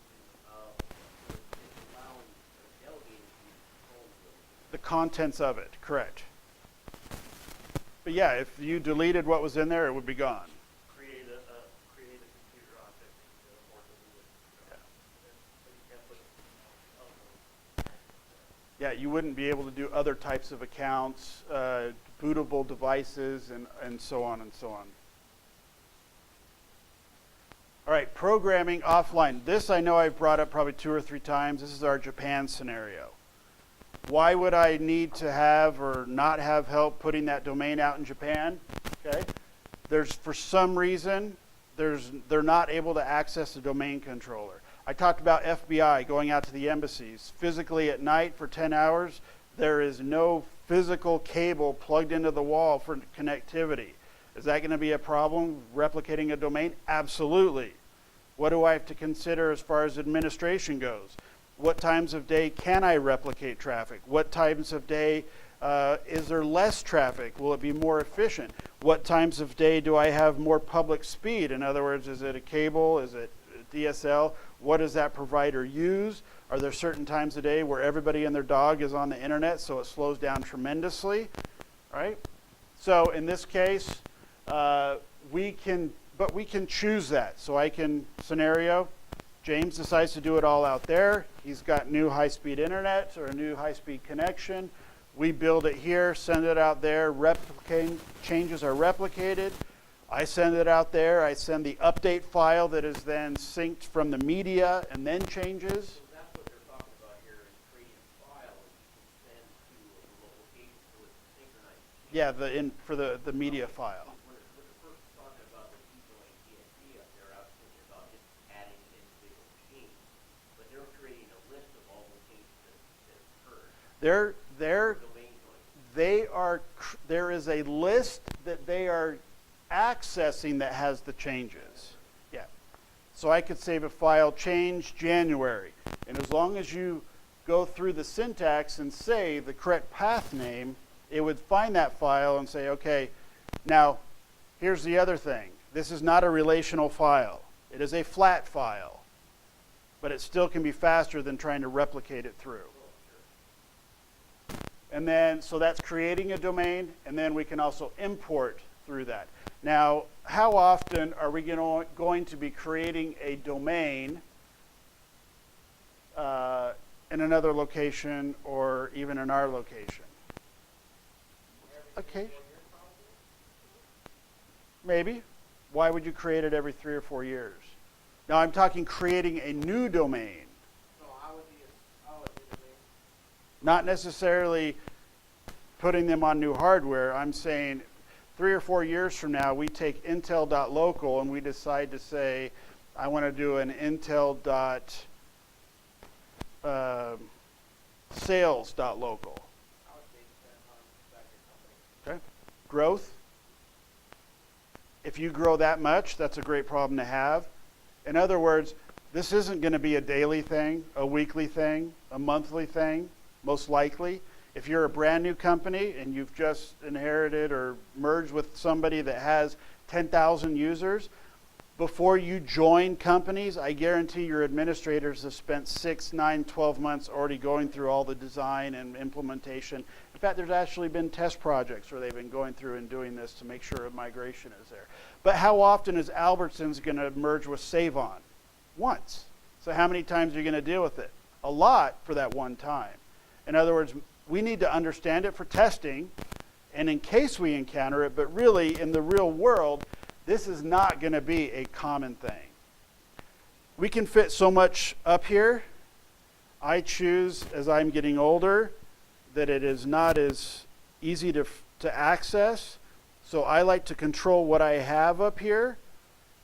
delete. contents of it, correct. But yeah, if you deleted what was in there, it would be gone. Create a computer object or delete it. Yeah. But you can't put it on. Yeah, you wouldn't be able to do other types of accounts, bootable devices, and so on and so on. All right, programming offline. This I know I've brought up probably 2 or 3 times. This is our Japan scenario. Why would I need to have or not have help putting that domain out in Japan? Okay, there's for some reason they're not able to access the domain controller. I talked about FBI going out to the embassies physically at night for 10 hours. There is no physical cable plugged into the wall for connectivity. Is that going to be a problem replicating a domain? Absolutely. What do I have to consider as far as administration goes? What times of day can I replicate traffic? What times of day is there less traffic? Will it be more efficient? What times of day do I have more public speed? In other words, is it a cable? Is it DSL? What does that provider use? Are there certain times of day where everybody and their dog is on the internet, so it slows down tremendously, right? So in this case, we can choose that. So I can scenario, James decides to do it all out there. He's got new high-speed internet or a new high-speed connection. We build it here, send it out there, changes are replicated. I send it out there. I send the update file that is then synced from the media and then changes. So that's what they're talking about here, is creating a file that you can send to a local agent so it's synchronized. Yeah, for the media file. When the person's talking about the doing DNP up there, I was thinking about just adding an individual machine, but they're creating a list of all the changes that occurred. There is a list that they are accessing that has the changes. Yeah. So I could save a file change January. And as long as you go through the syntax and say the correct path name, it would find that file and say, okay, now here's the other thing. This is not a relational file. It is a flat file. But it still can be faster than trying to replicate it through. And then, so that's creating a domain, and then we can also import through that. Now, how often are we going to be creating a domain in another location or even in our location? Okay. Maybe. Why would you create it every 3 or 4 years? Now, I'm talking creating a new domain. So how would the domain? Not necessarily putting them on new hardware. I'm saying 3 or 4 years from now, we take intel.local and we decide to say, I want to do an intel.sales.local. How would they depend on your company? Okay. Growth. If you grow that much, that's a great problem to have. In other words, this isn't going to be a daily thing, a weekly thing, a monthly thing, most likely. If you're a brand new company and you've just inherited or merged with somebody that has 10,000 users, before you join companies, I guarantee your administrators have spent 6, 9, 12 months already going through all the design and implementation. In fact, there's actually been test projects where they've been going through and doing this to make sure a migration is there. But how often is Albertsons going to merge with Save-On? Once. So how many times are you going to deal with it? A lot for that one time. In other words, we need to understand it for testing and in case we encounter it, but really in the real world, this is not going to be a common thing. We can fit so much up here. I choose, as I'm getting older, that it is not as easy to access. So I like to control what I have up here.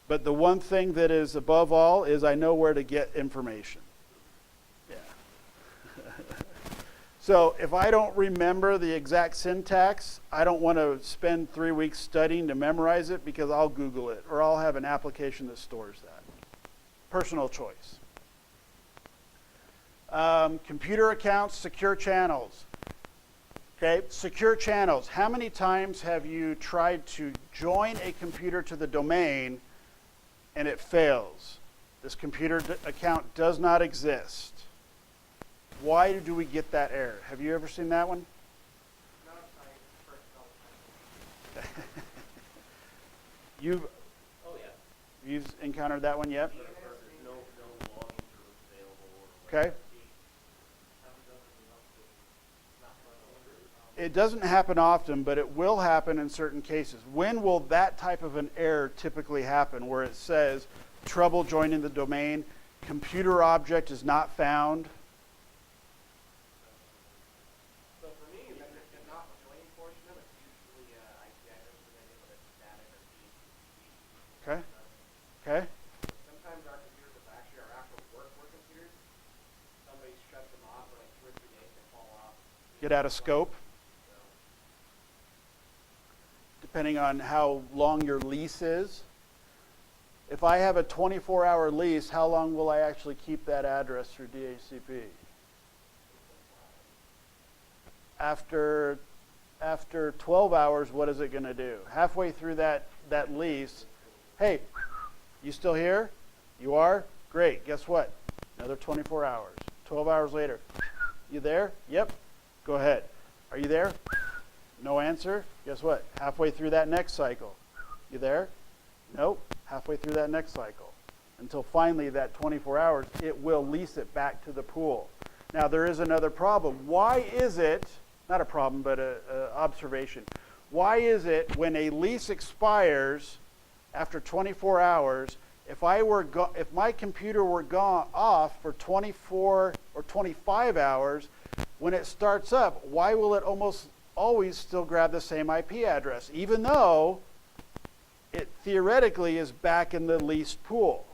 But the one thing that is above all is I know where to get information. Yeah. So if I don't remember the exact syntax, I don't want to spend 3 weeks studying to memorize it because I'll Google it or I'll have an application that stores that. Personal choice. Computer accounts, secure channels. Okay, secure channels. How many times have you tried to join a computer to the domain and it fails? This computer account does not exist. Why do we get that error? Have you ever seen that one? You've Oh, yeah. you've encountered that one yet? There's no logging service available or Okay. whatever. Haven't done it enough to not run over. It doesn't happen often, but it will happen in certain cases. When will that type of an error typically happen, where it says trouble joining the domain, computer object is not found? So for me, then the not joining portion of it's usually IP address related, but it's static or TCP. Okay. Okay. Sometimes our computers, if actually our actual work computers, somebody shuts them off for like 2 or 3 days, they fall off. Get out of scope. Depending on how long your lease is. If I have a 24-hour lease, how long will I actually keep that address through DHCP? After 12 hours, what is it going to do? Halfway through that lease, hey, you still here? You are? Great. Guess what? Another 24 hours. 12 hours later, you there? Yep. Go ahead. Are you there? No answer. Guess what? Halfway through that next cycle. You there? Nope. Halfway through that next cycle. Until finally that 24 hours, it will lease it back to the pool. Now there is another problem. Why is it, not a problem, but an observation. Why is it when a lease expires after 24 hours, if my computer were gone off for 24 or 25 hours, when it starts up, why will it almost always still grab the same IP address, even though it theoretically is back in the leased pool?